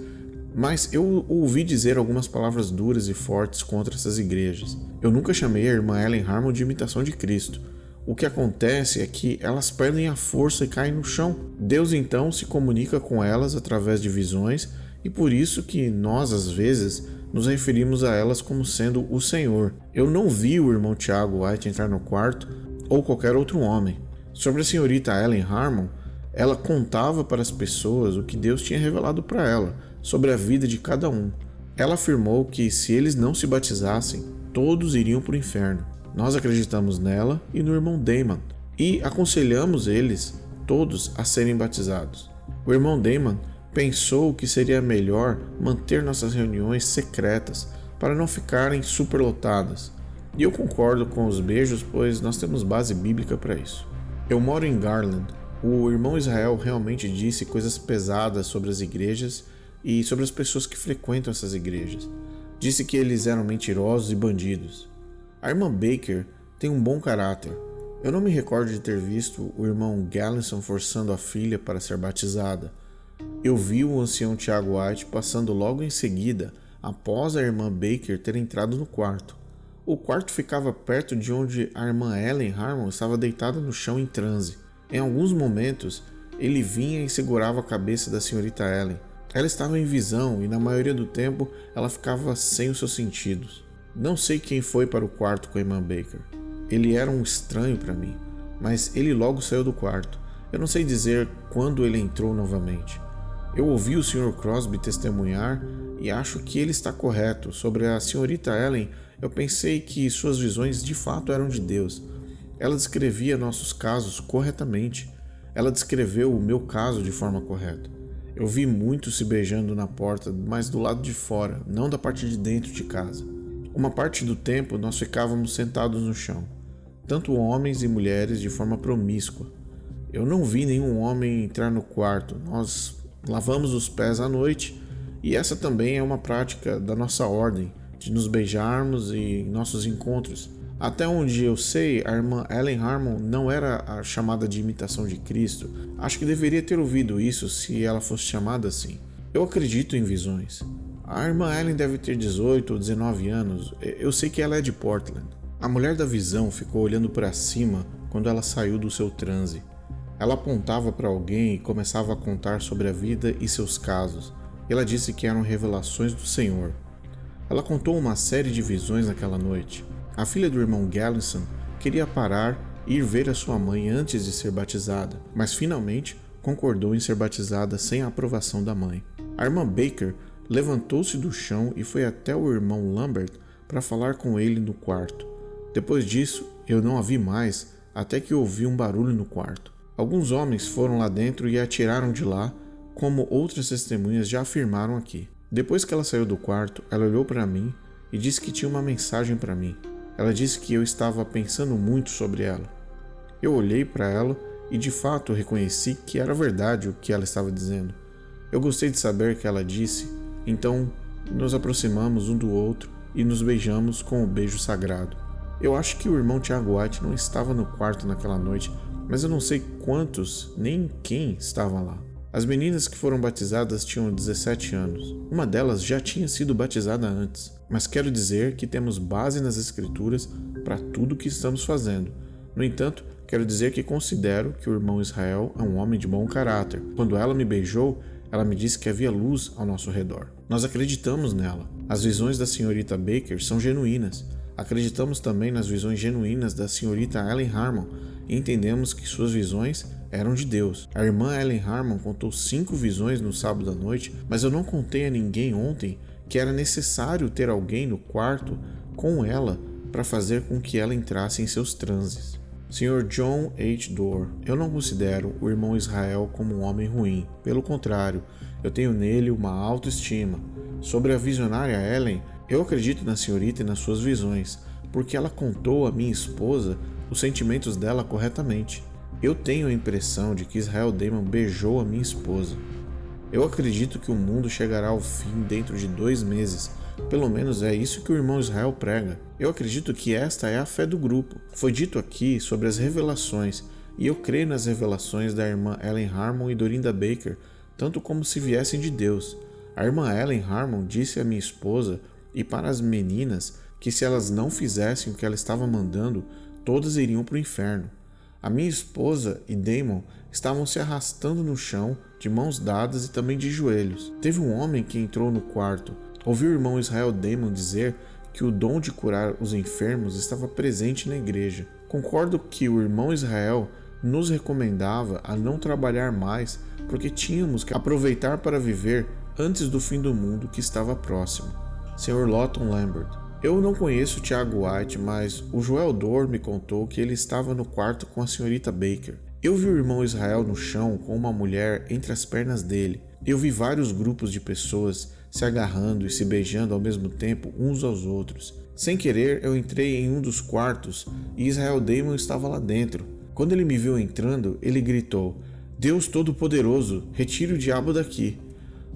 mas eu ouvi dizer algumas palavras duras e fortes contra essas igrejas. Eu nunca chamei a irmã Ellen Harmon de imitação de Cristo. O que acontece é que elas perdem a força e caem no chão. Deus então se comunica com elas através de visões e por isso que nós, às vezes, nos referimos a elas como sendo o Senhor. Eu não vi o irmão Tiago White entrar no quarto ou qualquer outro homem. Sobre a senhorita Ellen Harmon, ela contava para as pessoas o que Deus tinha revelado para ela sobre a vida de cada um. Ela afirmou que se eles não se batizassem, todos iriam para o inferno. Nós acreditamos nela e no irmão Damon e aconselhamos eles todos a serem batizados. O irmão Damon pensou que seria melhor manter nossas reuniões secretas para não ficarem superlotadas. E eu concordo com os beijos, pois nós temos base bíblica para isso. Eu moro em Garland. O irmão Israel realmente disse coisas pesadas sobre as igrejas e sobre as pessoas que frequentam essas igrejas. Disse que eles eram mentirosos e bandidos. A irmã Baker tem um bom caráter. Eu não me recordo de ter visto o irmão Gallinson forçando a filha para ser batizada. Eu vi o ancião Tiago White passando logo em seguida, após a irmã Baker ter entrado no quarto. O quarto ficava perto de onde a irmã Ellen Harmon estava deitada no chão em transe. Em alguns momentos, ele vinha e segurava a cabeça da senhorita Ellen. Ela estava em visão e na maioria do tempo ela ficava sem os seus sentidos. Não sei quem foi para o quarto com a irmã Baker. Ele era um estranho para mim, mas ele logo saiu do quarto. Eu não sei dizer quando ele entrou novamente. Eu ouvi o Sr. Crosby testemunhar e acho que ele está correto. Sobre a senhorita Ellen, eu pensei que suas visões de fato eram de Deus. Ela descrevia nossos casos corretamente. Ela descreveu o meu caso de forma correta. Eu vi muitos se beijando na porta, mas do lado de fora, não da parte de dentro de casa. Uma parte do tempo nós ficávamos sentados no chão, tanto homens e mulheres de forma promíscua. Eu não vi nenhum homem entrar no quarto. Nós lavamos os pés à noite e essa também é uma prática da nossa ordem, de nos beijarmos em nossos encontros. Até onde eu sei, a irmã Ellen Harmon não era a chamada de imitação de Cristo. Acho que deveria ter ouvido isso se ela fosse chamada assim. Eu acredito em visões. A irmã Ellen deve ter 18 ou 19 anos. Eu sei que ela é de Portland. A mulher da visão ficou olhando para cima quando ela saiu do seu transe. Ela apontava para alguém e começava a contar sobre a vida e seus casos. Ela disse que eram revelações do Senhor. Ela contou uma série de visões naquela noite. A filha do irmão Gallinson queria parar e ir ver a sua mãe antes de ser batizada, mas finalmente concordou em ser batizada sem a aprovação da mãe. A irmã Baker levantou-se do chão e foi até o irmão Lambert para falar com ele no quarto. Depois disso, eu não a vi mais até que ouvi um barulho no quarto. Alguns homens foram lá dentro e a tiraram de lá, como outras testemunhas já afirmaram aqui. Depois que ela saiu do quarto, ela olhou para mim e disse que tinha uma mensagem para mim. Ela disse que eu estava pensando muito sobre ela. Eu olhei para ela e de fato reconheci que era verdade o que ela estava dizendo. Eu gostei de saber que ela disse, então nos aproximamos um do outro e nos beijamos com o beijo sagrado. Eu acho que o irmão Tiago White não estava no quarto naquela noite mas eu não sei quantos nem quem estava lá. As meninas que foram batizadas tinham 17 anos. Uma delas já tinha sido batizada antes, mas quero dizer que temos base nas escrituras para tudo o que estamos fazendo. No entanto, quero dizer que considero que o irmão Israel é um homem de bom caráter. Quando ela me beijou, ela me disse que havia luz ao nosso redor. Nós acreditamos nela. As visões da senhorita Baker são genuínas. Acreditamos também nas visões genuínas da senhorita Ellen Harmon e entendemos que suas visões eram de Deus. A irmã Ellen Harmon contou 5 visões no sábado à noite, mas eu não contei a ninguém ontem que era necessário ter alguém no quarto com ela para fazer com que ela entrasse em seus transes. Sr. John H. Doerr, eu não considero o irmão Israel como um homem ruim. Pelo contrário, eu tenho nele uma autoestima. Sobre a visionária Ellen, eu acredito na senhorita e nas suas visões, porque ela contou à minha esposa os sentimentos dela corretamente. Eu tenho a impressão de que Israel Damon beijou a minha esposa. Eu acredito que o mundo chegará ao fim dentro de 2 meses. Pelo menos é isso que o irmão Israel prega. Eu acredito que esta é a fé do grupo. Foi dito aqui sobre as revelações, e eu creio nas revelações da irmã Ellen Harmon e Dorinda Baker, tanto como se viessem de Deus. A irmã Ellen Harmon disse à minha esposa e para as meninas que se elas não fizessem o que ela estava mandando, todas iriam para o inferno. A minha esposa e Damon estavam se arrastando no chão, de mãos dadas e também de joelhos. Teve um homem que entrou no quarto. Ouviu o irmão Israel Damon dizer que o dom de curar os enfermos estava presente na igreja. Concordo que o irmão Israel nos recomendava a não trabalhar mais porque tínhamos que aproveitar para viver antes do fim do mundo que estava próximo. Sr. Lawton Lambert. Eu não conheço Tiago White, mas o Joel Doerr me contou que ele estava no quarto com a senhorita Baker. Eu vi o irmão Israel no chão com uma mulher entre as pernas dele. Eu vi vários grupos de pessoas se agarrando e se beijando ao mesmo tempo uns aos outros. Sem querer, eu entrei em um dos quartos e Israel Damon estava lá dentro. Quando ele me viu entrando, ele gritou: "Deus Todo-Poderoso, retire o diabo daqui."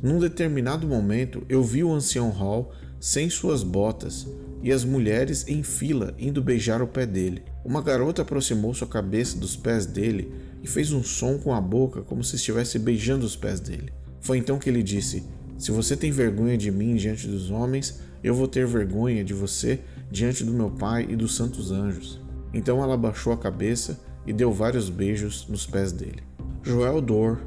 Num determinado momento, eu vi o ancião Hall sem suas botas e as mulheres em fila indo beijar o pé dele. Uma garota aproximou sua cabeça dos pés dele e fez um som com a boca como se estivesse beijando os pés dele. Foi então que ele disse: "Se você tem vergonha de mim diante dos homens, eu vou ter vergonha de você diante do meu Pai e dos santos anjos." Então ela abaixou a cabeça e deu vários beijos nos pés dele. Joel Doerr,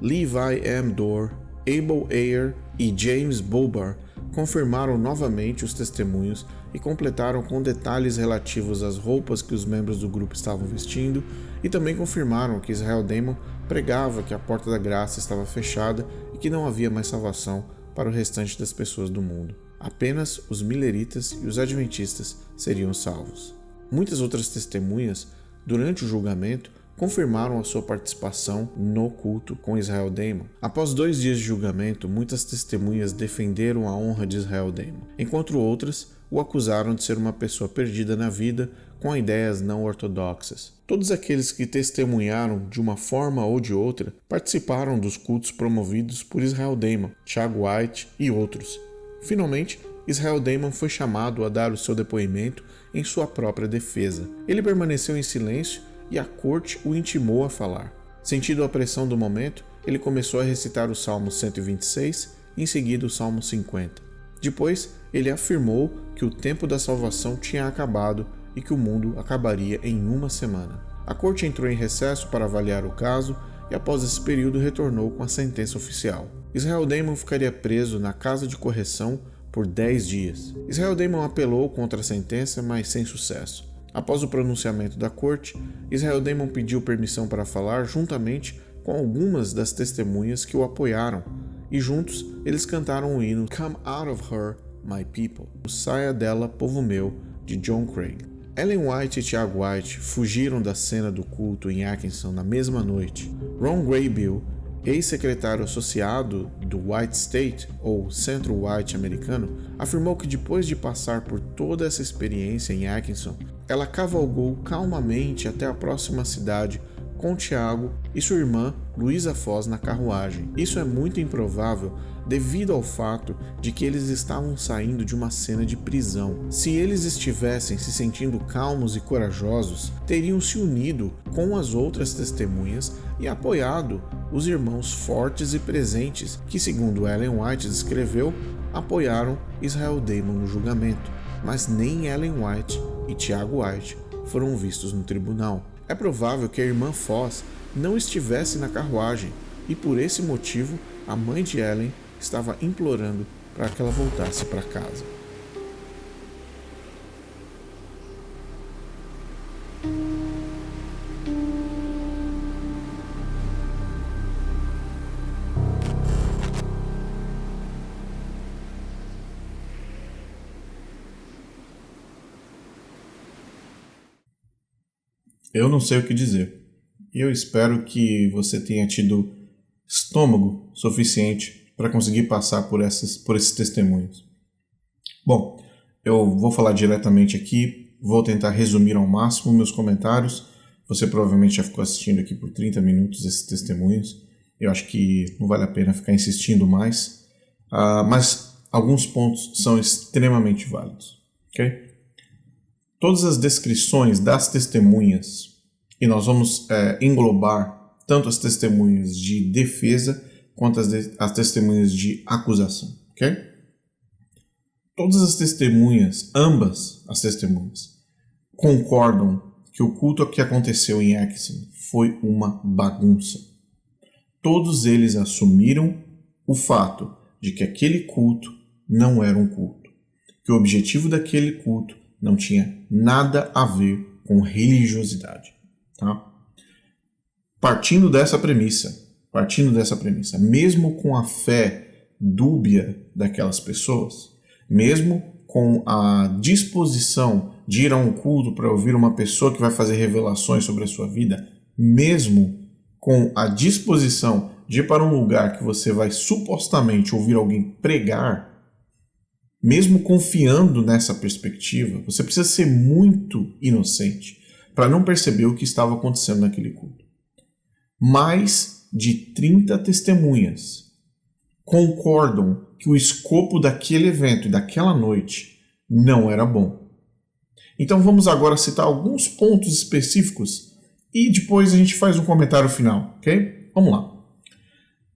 Levi M. Doerr, Abel Ayer e James Bobar confirmaram novamente os testemunhos e completaram com detalhes relativos às roupas que os membros do grupo estavam vestindo, e também confirmaram que Israel Damon pregava que a porta da graça estava fechada e que não havia mais salvação para o restante das pessoas do mundo. Apenas os mileritas e os adventistas seriam salvos. Muitas outras testemunhas, durante o julgamento, confirmaram a sua participação no culto com Israel Damon. Após 2 dias de julgamento, muitas testemunhas defenderam a honra de Israel Damon, enquanto outras o acusaram de ser uma pessoa perdida na vida com ideias não ortodoxas. Todos aqueles que testemunharam de uma forma ou de outra participaram dos cultos promovidos por Israel Damon, Tiago White e outros. Finalmente, Israel Damon foi chamado a dar o seu depoimento em sua própria defesa. Ele permaneceu em silêncio e a corte o intimou a falar. Sentindo a pressão do momento, ele começou a recitar o Salmo 126 e em seguida o Salmo 50. Depois, ele afirmou que o tempo da salvação tinha acabado e que o mundo acabaria em 1 semana. A corte entrou em recesso para avaliar o caso e após esse período retornou com a sentença oficial. Israel Damon ficaria preso na casa de correção por 10 dias. Israel Damon apelou contra a sentença, mas sem sucesso. Após o pronunciamento da corte, Israel Damon pediu permissão para falar juntamente com algumas das testemunhas que o apoiaram, e juntos eles cantaram o hino Come Out of Her, My People, Saia dela, Povo Meu, de John Craig. Ellen White e Tiago White fugiram da cena do culto em Atkinson na mesma noite. Ron Graybill, ex-secretário associado do White State, ou Centro White americano, afirmou que depois de passar por toda essa experiência em Atkinson, ela cavalgou calmamente até a próxima cidade com Tiago e sua irmã Luísa Foz na carruagem. Isso é muito improvável devido ao fato de que eles estavam saindo de uma cena de prisão. Se eles estivessem se sentindo calmos e corajosos, teriam se unido com as outras testemunhas e apoiado os irmãos fortes e presentes que, segundo Ellen White descreveu, apoiaram Israel Damon no julgamento. Mas nem Ellen White e Tiago White foram vistos no tribunal. É provável que a irmã Foz não estivesse na carruagem e, por esse motivo, a mãe de Ellen estava implorando para que ela voltasse para casa. Eu não sei o que dizer. Eu espero que você tenha tido estômago suficiente para conseguir passar por esses testemunhos. Bom, eu vou falar diretamente aqui, vou tentar resumir ao máximo meus comentários. Você provavelmente já ficou assistindo aqui por 30 minutos esses testemunhos. Eu acho que não vale a pena ficar insistindo mais, mas alguns pontos são extremamente válidos. Ok? Todas as descrições das testemunhas, e nós vamos englobar tanto as testemunhas de defesa quanto as testemunhas de acusação, ok? Todas as testemunhas, ambas as testemunhas, concordam que o culto que aconteceu em Exon foi uma bagunça. Todos eles assumiram o fato de que aquele culto não era um culto, que o objetivo daquele culto não tinha nada a ver com religiosidade. Tá? Partindo dessa premissa, mesmo com a fé dúbia daquelas pessoas, mesmo com a disposição de ir a um culto para ouvir uma pessoa que vai fazer revelações sobre a sua vida, mesmo com a disposição de ir para um lugar que você vai supostamente ouvir alguém pregar, mesmo confiando nessa perspectiva, você precisa ser muito inocente para não perceber o que estava acontecendo naquele culto. Mais de 30 testemunhas concordam que o escopo daquele evento e daquela noite não era bom. Então vamos agora citar alguns pontos específicos e depois a gente faz um comentário final, ok? Vamos lá.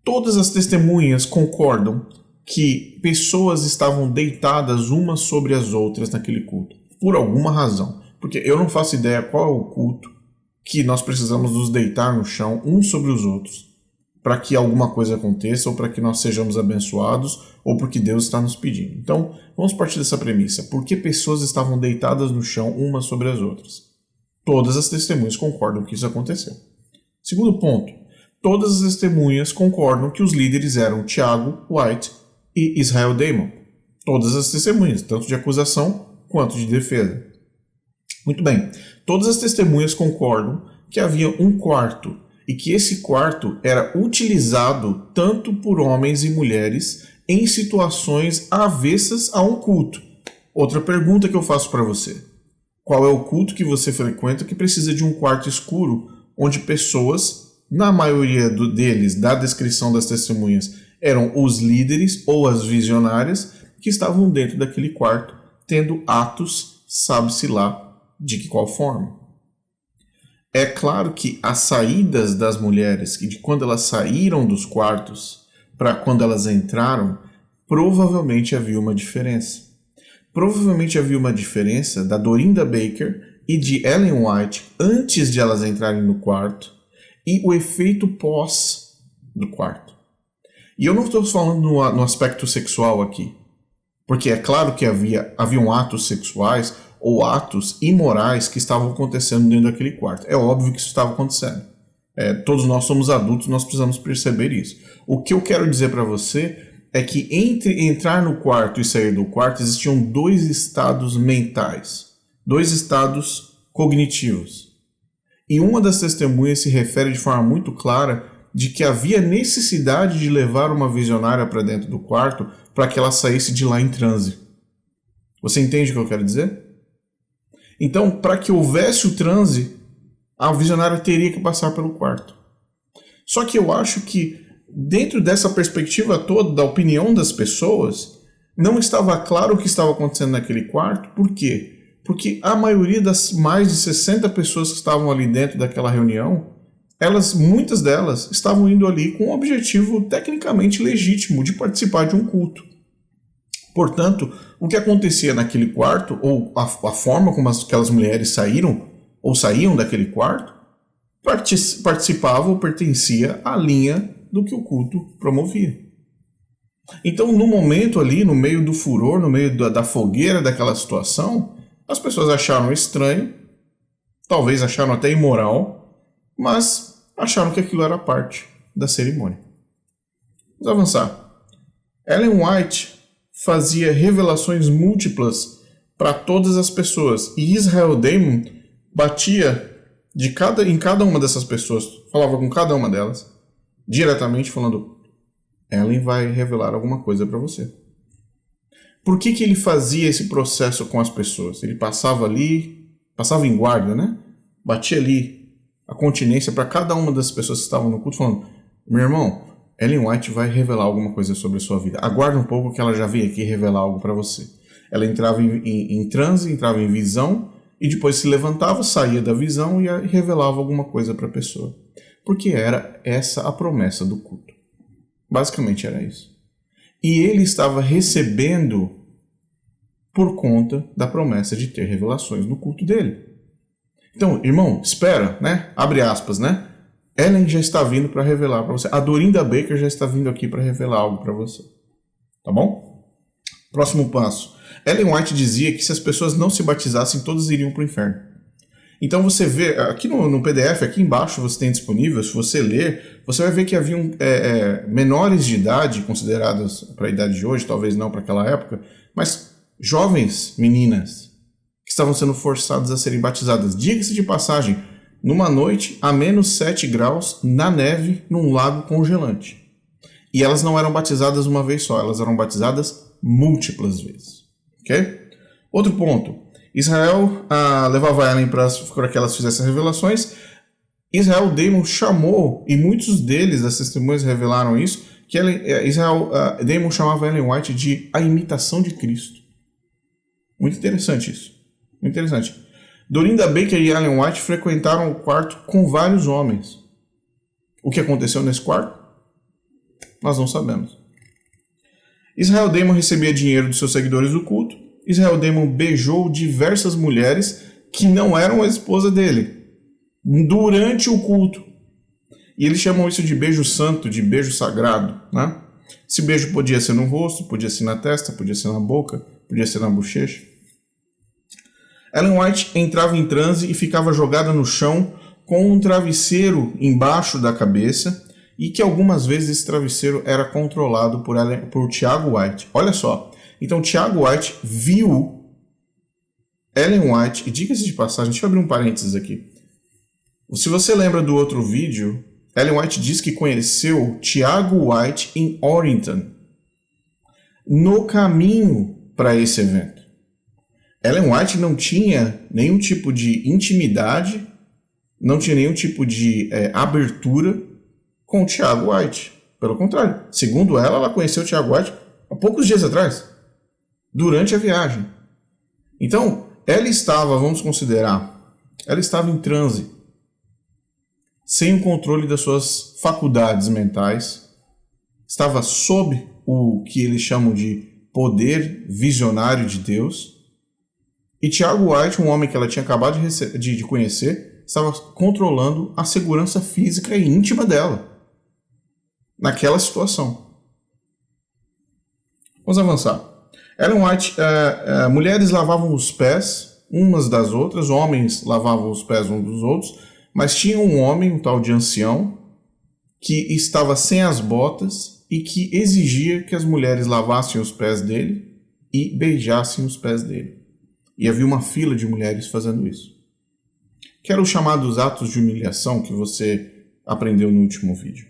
Todas as testemunhas concordam que pessoas estavam deitadas umas sobre as outras naquele culto, por alguma razão. Porque eu não faço ideia qual é o culto que nós precisamos nos deitar no chão uns sobre os outros para que alguma coisa aconteça ou para que nós sejamos abençoados ou porque Deus está nos pedindo. Então, vamos partir dessa premissa. Por que pessoas estavam deitadas no chão umas sobre as outras? Todas as testemunhas concordam que isso aconteceu. Segundo ponto, todas as testemunhas concordam que os líderes eram Tiago White e Israel Damon. Todas as testemunhas, tanto de acusação quanto de defesa. Muito bem, todas as testemunhas concordam que havia um quarto e que esse quarto era utilizado tanto por homens e mulheres em situações avessas a um culto. Outra pergunta que eu faço para você. Qual é o culto que você frequenta que precisa de um quarto escuro onde pessoas, na maioria deles, da descrição das testemunhas, eram os líderes ou as visionárias que estavam dentro daquele quarto, tendo atos, sabe-se lá, de que qual forma. É claro que as saídas das mulheres, que de quando elas saíram dos quartos para quando elas entraram, provavelmente havia uma diferença. Provavelmente havia uma diferença da Dorinda Baker e de Ellen White antes de elas entrarem no quarto e o efeito pós do quarto. E eu não estou falando no aspecto sexual aqui, porque é claro que haviam atos sexuais ou atos imorais que estavam acontecendo dentro daquele quarto. É óbvio que isso estava acontecendo. Todos nós somos adultos, nós precisamos perceber isso. O que eu quero dizer para você é que entre entrar no quarto e sair do quarto existiam dois estados mentais, dois estados cognitivos. E uma das testemunhas se refere de forma muito clara de que havia necessidade de levar uma visionária para dentro do quarto para que ela saísse de lá em transe. Você entende o que eu quero dizer? Então, para que houvesse o transe, A visionária teria que passar pelo quarto. Só que eu acho que, dentro dessa perspectiva toda, da opinião das pessoas, não estava claro o que estava acontecendo naquele quarto. Por quê? Porque a maioria das mais de 60 pessoas que estavam ali dentro daquela reunião, muitas delas estavam indo ali com um objetivo tecnicamente legítimo de participar de um culto. Portanto, o que acontecia naquele quarto, ou a forma como aquelas mulheres saíram ou saíam daquele quarto, participava ou pertencia à linha do que o culto promovia. Então, no momento ali, no meio do furor, no meio da fogueira daquela situação, as pessoas acharam estranho, talvez acharam até imoral, mas acharam que aquilo era parte da cerimônia. Vamos avançar. Ellen White fazia revelações múltiplas para todas as pessoas, e Israel Damon batia em cada uma dessas pessoas, falava com cada uma delas, diretamente falando: Ellen vai revelar alguma coisa para você. Por que ele fazia esse processo com as pessoas? Ele passava ali, passava em guarda, né? Batia ali a continência para cada uma das pessoas que estavam no culto, falando: meu irmão, Ellen White vai revelar alguma coisa sobre a sua vida. Aguarda um pouco que ela já veio aqui revelar algo para você. Ela entrava em transe, entrava em visão, e depois se levantava, saía da visão e revelava alguma coisa para a pessoa. Porque era essa a promessa do culto. Basicamente era isso. E ele estava recebendo por conta da promessa de ter revelações no culto dele. Então, irmão, espera, né? Abre aspas, né? Ellen já está vindo para revelar para você. A Dorinda Baker já está vindo aqui para revelar algo para você. Tá bom? Próximo passo. Ellen White dizia que se as pessoas não se batizassem, todas iriam para o inferno. Então você vê, aqui no PDF, aqui embaixo você tem disponível, se você ler, você vai ver que haviam menores de idade, consideradas para a idade de hoje, talvez não para aquela época, mas jovens meninas que estavam sendo forçadas a serem batizadas. Diga-se de passagem, numa noite a menos 7 graus, na neve, num lago congelante. E elas não eram batizadas uma vez só, elas eram batizadas múltiplas vezes. Ok? Outro ponto. Israel levava Ellen para que elas fizessem revelações. Israel Damon chamou, e muitos deles, das testemunhas revelaram isso, que Israel Damon chamava Ellen White de a imitação de Cristo. Muito interessante isso. Muito interessante. Dorinda Baker e Ellen White frequentaram o quarto com vários homens. O que aconteceu nesse quarto? Nós não sabemos. Israel Damon recebia dinheiro dos seus seguidores do culto. Israel Damon beijou diversas mulheres que não eram a esposa dele durante o culto. E eles chamam isso de beijo santo, de beijo sagrado, né? Esse beijo podia ser no rosto, podia ser na testa, podia ser na boca, podia ser na bochecha. Ellen White entrava em transe e ficava jogada no chão com um travesseiro embaixo da cabeça, e que algumas vezes esse travesseiro era controlado por Tiago White. Olha só. Então, Tiago White viu Ellen White, e diga-se de passagem, deixa eu abrir um parênteses aqui. Se você lembra do outro vídeo, Ellen White diz que conheceu Tiago White em Orrington, no caminho para esse evento. Ellen White não tinha nenhum tipo de intimidade, não tinha nenhum tipo de abertura com o Tiago White. Pelo contrário, segundo ela conheceu o Tiago White há poucos dias atrás, durante a viagem. Então, ela estava, vamos considerar, ela estava em transe, sem o controle das suas faculdades mentais, estava sob o que eles chamam de poder visionário de Deus, e Tiago White, um homem que ela tinha acabado de conhecer, estava controlando a segurança física e íntima dela, naquela situação. Vamos avançar. Ellen White, mulheres lavavam os pés umas das outras, homens lavavam os pés uns dos outros, mas tinha um homem, um tal de ancião, que estava sem as botas e que exigia que as mulheres lavassem os pés dele e beijassem os pés dele. E havia uma fila de mulheres fazendo isso. Que eram os chamados atos de humilhação que você aprendeu no último vídeo.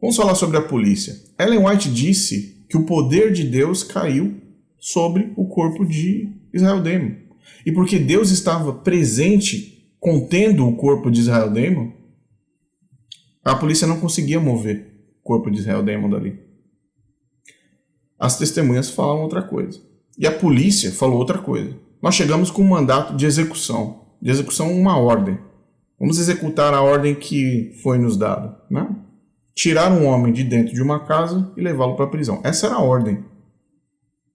Vamos falar sobre a polícia. Ellen White disse que o poder de Deus caiu sobre o corpo de Israel Damon. E porque Deus estava presente contendo o corpo de Israel Damon, a polícia não conseguia mover o corpo de Israel Damon dali. As testemunhas falam outra coisa. E a polícia falou outra coisa. Nós chegamos com um mandato de execução. De execução, uma ordem. Vamos executar a ordem que foi nos dada, né? Tirar um homem de dentro de uma casa e levá-lo para a prisão. Essa era a ordem.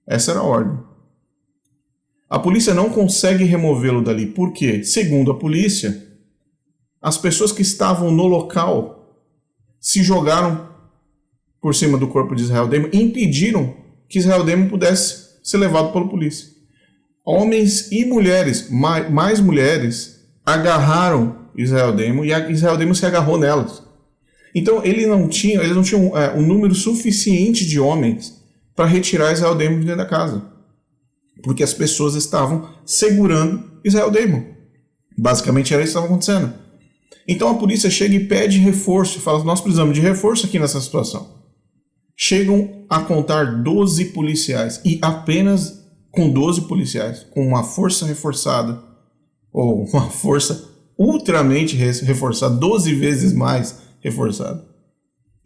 Essa era a ordem. A polícia não consegue removê-lo dali. Por quê? Segundo a polícia, as pessoas que estavam no local se jogaram por cima do corpo de Israel Damon e impediram que Israel Damon pudesse ser levado pela polícia. Homens e mulheres, mais mulheres, agarraram Israel Damon e Israel Damon se agarrou nelas. Então eles não tinham um número suficiente de homens para retirar Israel Damon de dentro da casa. Porque as pessoas estavam segurando Israel Damon. Basicamente era isso que estava acontecendo. Então a polícia chega e pede reforço, fala: nós precisamos de reforço aqui nessa situação. Chegam a contar 12 policiais, e apenas com 12 policiais, com uma força reforçada, ou uma força ultramente reforçada, 12 vezes mais reforçada.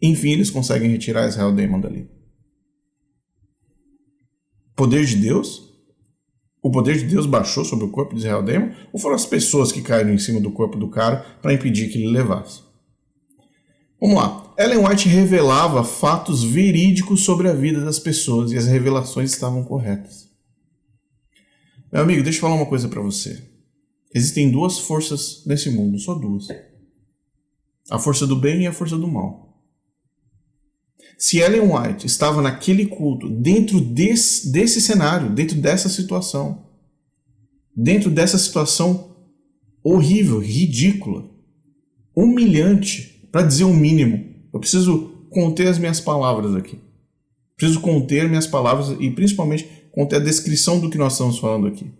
Enfim, eles conseguem retirar Israel Damon dali. Poder de Deus? O poder de Deus baixou sobre o corpo de Israel Damon? Ou foram as pessoas que caíram em cima do corpo do cara para impedir que ele levasse? Vamos lá. Ellen White revelava fatos verídicos sobre a vida das pessoas e as revelações estavam corretas. Meu amigo, deixa eu falar uma coisa para você. Existem duas forças nesse mundo, só duas. A força do bem e a força do mal. Se Ellen White estava naquele culto, dentro desse cenário, dentro dessa situação horrível, ridícula, humilhante, para dizer o mínimo, eu preciso conter as minhas palavras aqui. Preciso conter minhas palavras e principalmente conter a descrição do que nós estamos falando aqui.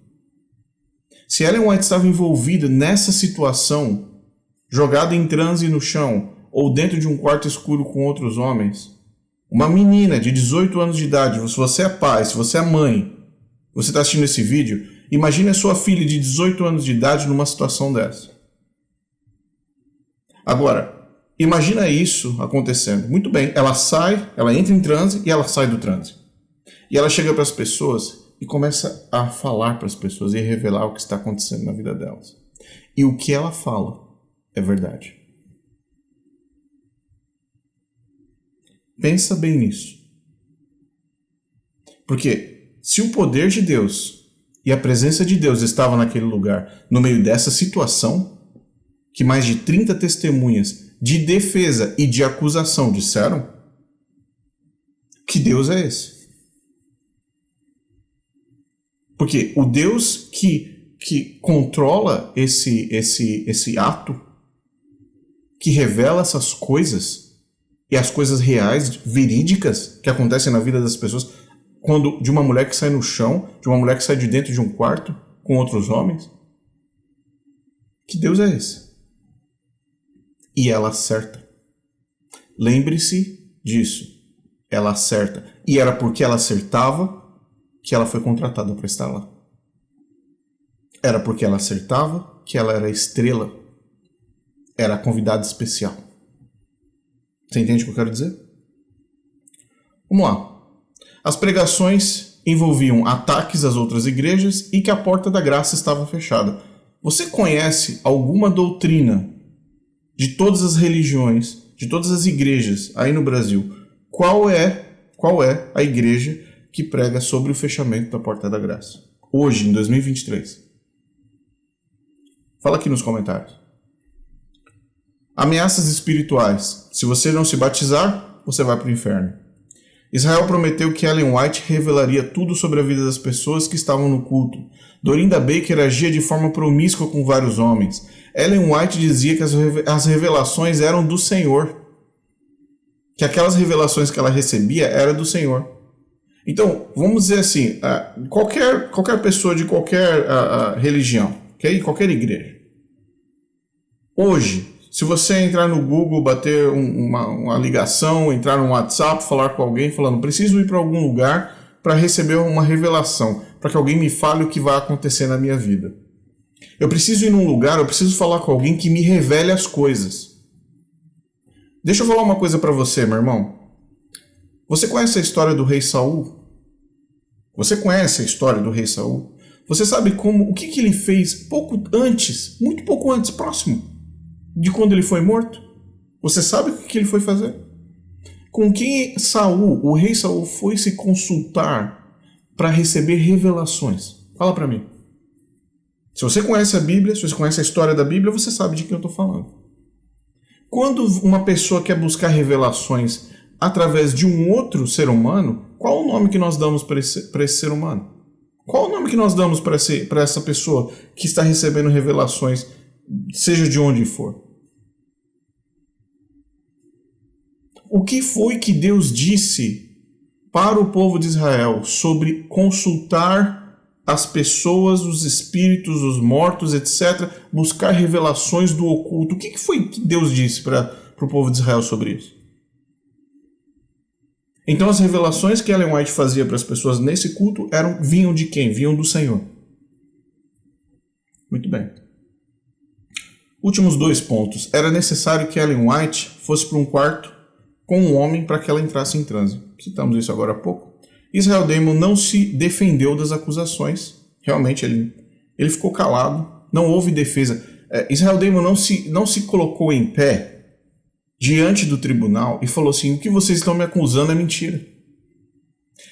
Se Ellen White estava envolvida nessa situação, jogada em transe no chão ou dentro de um quarto escuro com outros homens, uma menina de 18 anos de idade, se você é pai, se você é mãe, você está assistindo esse vídeo, imagine a sua filha de 18 anos de idade numa situação dessa. Agora, imagina isso acontecendo. Muito bem, ela entra em transe e ela sai do transe. E ela chega para as pessoas e começa a falar para as pessoas e revelar o que está acontecendo na vida delas. E o que ela fala é verdade. Pensa bem nisso. Porque se o poder de Deus e a presença de Deus estava naquele lugar, no meio dessa situação, que mais de 30 testemunhas de defesa e de acusação disseram, que Deus é esse? Porque o Deus que controla esse ato, que revela essas coisas, e as coisas reais, verídicas, que acontecem na vida das pessoas, quando de uma mulher que sai no chão, de uma mulher que sai de dentro de um quarto com outros homens, que Deus é esse? E ela acerta. Lembre-se disso. Ela acerta. E era porque ela acertava que ela foi contratada para estar lá. Era porque ela acertava que ela era estrela. Era a convidada especial. Você entende o que eu quero dizer? Vamos lá. As pregações envolviam ataques às outras igrejas e que a porta da graça estava fechada. Você conhece alguma doutrina de todas as religiões, de todas as igrejas aí no Brasil? Qual é a igreja que prega sobre o fechamento da porta da graça? Hoje, em 2023. Fala aqui nos comentários. Ameaças espirituais. Se você não se batizar, você vai para o inferno. Israel prometeu que Ellen White revelaria tudo sobre a vida das pessoas que estavam no culto. Dorinda Baker agia de forma promíscua com vários homens. Ellen White dizia que as revelações eram do Senhor. Que aquelas revelações que ela recebia eram do Senhor. Então, vamos dizer assim, qualquer pessoa de qualquer religião, okay? Qualquer igreja. Hoje, se você entrar no Google, bater uma ligação, entrar no WhatsApp, falar com alguém falando, preciso ir para algum lugar para receber uma revelação, para que alguém me fale o que vai acontecer na minha vida. Eu preciso ir num lugar, eu preciso falar com alguém que me revele as coisas. Deixa eu falar uma coisa para você, meu irmão. Você conhece a história do rei Saul? Você conhece a história do rei Saul? Você sabe o que ele fez pouco antes, muito pouco antes, próximo de quando ele foi morto? Você sabe o que ele foi fazer? Com quem Saul, o rei Saul, foi se consultar para receber revelações? Fala para mim. Se você conhece a Bíblia, se você conhece a história da Bíblia, você sabe de quem eu estou falando. Quando uma pessoa quer buscar revelações através de um outro ser humano, qual o nome que nós damos para esse ser humano? Qual o nome que nós damos para essa pessoa que está recebendo revelações, seja de onde for? O que foi que Deus disse para o povo de Israel sobre consultar as pessoas, os espíritos, os mortos, etc., buscar revelações do oculto? O que foi que Deus disse para o povo de Israel sobre isso? Então as revelações que Ellen White fazia para as pessoas nesse culto vinham de quem? Vinham do Senhor. Muito bem. Últimos 2 pontos. Era necessário que Ellen White fosse para um quarto com um homem para que ela entrasse em transe. Citamos isso agora há pouco. Israel Damon não se defendeu das acusações. Realmente ele ficou calado. Não houve defesa. Israel Damon não se colocou em pé diante do tribunal e falou assim: o que vocês estão me acusando é mentira.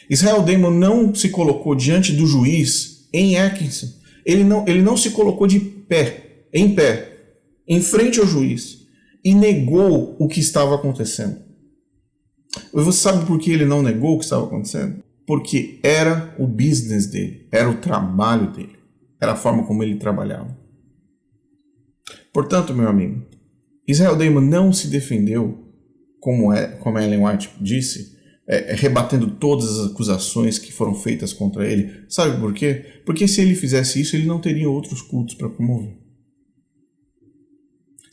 Israel Damon não se colocou diante do juiz em Atkinson. Ele não se colocou em pé, em frente ao juiz e negou o que estava acontecendo. E você sabe por que ele não negou o que estava acontecendo? Porque era o business dele, era o trabalho dele, era a forma como ele trabalhava. Portanto, meu amigo, Israel Damon não se defendeu, como Ellen White disse, rebatendo todas as acusações que foram feitas contra ele. Sabe por quê? Porque se ele fizesse isso, ele não teria outros cultos para promover.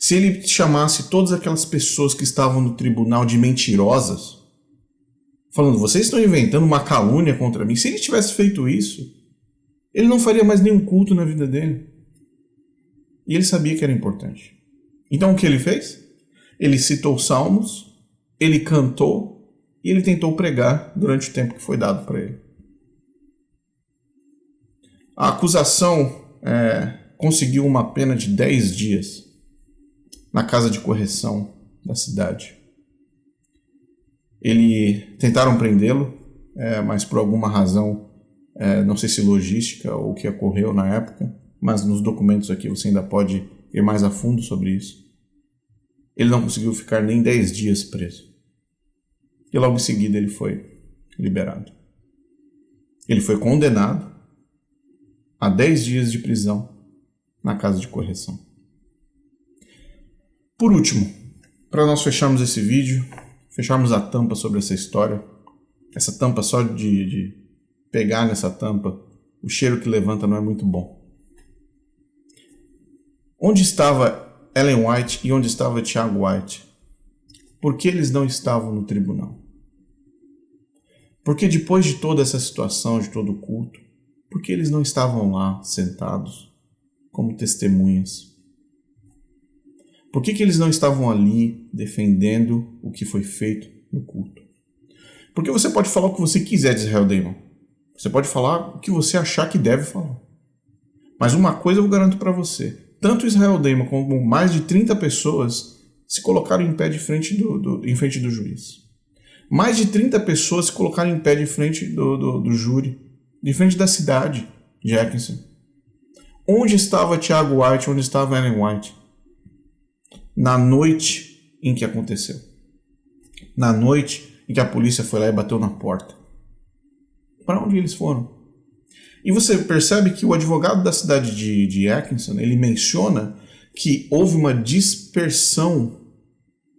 Se ele chamasse todas aquelas pessoas que estavam no tribunal de mentirosas, falando: vocês estão inventando uma calúnia contra mim, se ele tivesse feito isso, ele não faria mais nenhum culto na vida dele. E ele sabia que era importante. Então o que ele fez? Ele citou salmos, ele cantou e ele tentou pregar durante o tempo que foi dado para ele. A acusação conseguiu uma pena de 10 dias na casa de correção da cidade. Tentaram prendê-lo, mas por alguma razão, não sei se logística ou o que ocorreu na época, mas nos documentos aqui você ainda pode ir mais a fundo sobre isso. Ele não conseguiu ficar nem 10 dias preso. E logo em seguida ele foi liberado. Ele foi condenado a 10 dias de prisão na casa de correção. Por último, para nós fecharmos esse vídeo, fecharmos a tampa sobre essa história, essa tampa só de pegar nessa tampa, o cheiro que levanta não é muito bom. Onde estava Ellen White e onde estava Tiago White? Por que eles não estavam no tribunal? Porque depois de toda essa situação, de todo o culto, por que eles não estavam lá sentados como testemunhas? Por que eles não estavam ali defendendo o que foi feito no culto? Porque você pode falar o que você quiser de Israel Damon. Você pode falar o que você achar que deve falar. Mas uma coisa eu garanto para você: tanto Israel Damon como mais de 30 pessoas se colocaram em pé em frente do juiz. Mais de 30 pessoas se colocaram em pé de frente do júri, de frente da cidade de Atkinson. Onde estava Tiago White? Onde estava Ellen White? Na noite em que aconteceu. Na noite em que a polícia foi lá e bateu na porta. Para onde eles foram? E você percebe que o advogado da cidade de Atkinson, ele menciona que houve uma dispersão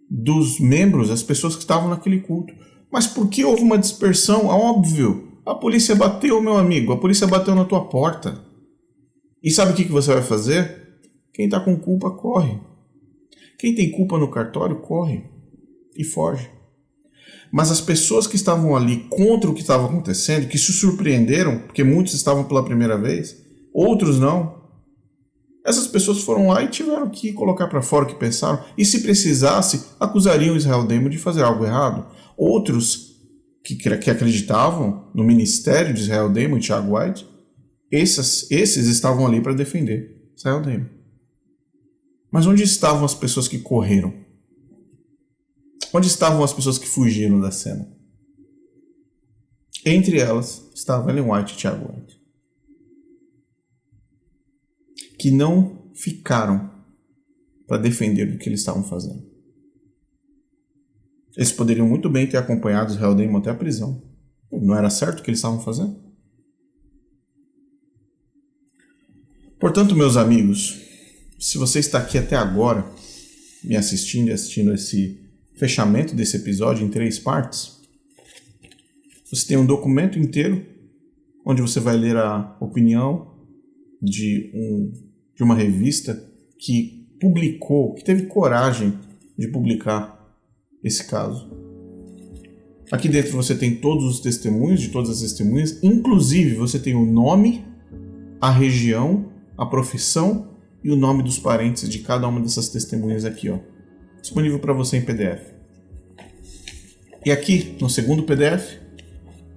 dos membros, das pessoas que estavam naquele culto. Mas por que houve uma dispersão? Óbvio, a polícia bateu, meu amigo, a polícia bateu na tua porta. E sabe o que você vai fazer? Quem está com culpa, corre. Quem tem culpa no cartório, corre e foge. Mas as pessoas que estavam ali contra o que estava acontecendo, que se surpreenderam, porque muitos estavam pela primeira vez, outros não, Essas pessoas foram lá e tiveram que colocar para fora o que pensaram, e se precisasse, acusariam Israel Daymond de fazer algo errado. Outros que acreditavam no ministério de Israel Daymond e Thiago White, esses estavam ali para defender Israel Daymond. Mas onde estavam as pessoas que correram? Onde estavam as pessoas que fugiram da cena? Entre elas estavam Ellen White e Thiago White, que não ficaram para defender do que eles estavam fazendo. Eles poderiam muito bem ter acompanhado Israel Daymond até a prisão. Não era certo o que eles estavam fazendo? Portanto, meus amigos, se você está aqui até agora, me assistindo e assistindo esse fechamento desse episódio em 3 partes, você tem um documento inteiro onde você vai ler a opinião de uma revista que publicou, que teve coragem de publicar esse caso. Aqui dentro você tem todos os testemunhos de todas as testemunhas, inclusive você tem o nome, a região, a profissão e o nome dos parentes de cada uma dessas testemunhas aqui, ó, disponível para você em PDF. E aqui, no segundo PDF,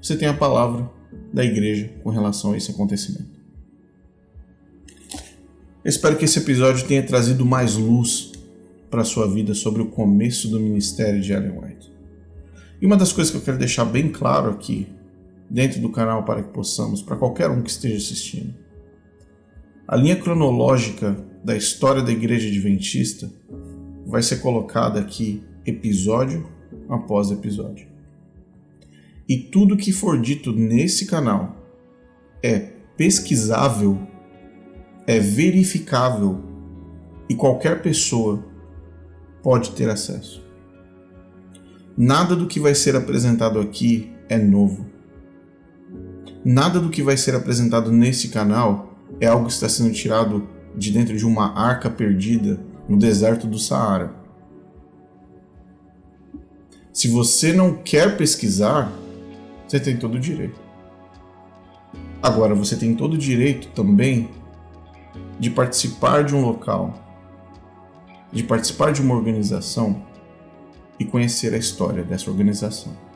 você tem a palavra da igreja com relação a esse acontecimento. Eu espero que esse episódio tenha trazido mais luz para a sua vida sobre o começo do ministério de Ellen White. E uma das coisas que eu quero deixar bem claro aqui, dentro do canal, para que possamos, para qualquer um que esteja assistindo, a linha cronológica da história da Igreja Adventista vai ser colocada aqui episódio após episódio. E tudo que for dito nesse canal é pesquisável, é verificável e qualquer pessoa pode ter acesso. Nada do que vai ser apresentado aqui é novo. Nada do que vai ser apresentado nesse canal é algo que está sendo tirado de dentro de uma arca perdida no deserto do Saara. Se você não quer pesquisar, você tem todo o direito. Agora, você tem todo o direito também de participar de um local, de participar de uma organização e conhecer a história dessa organização.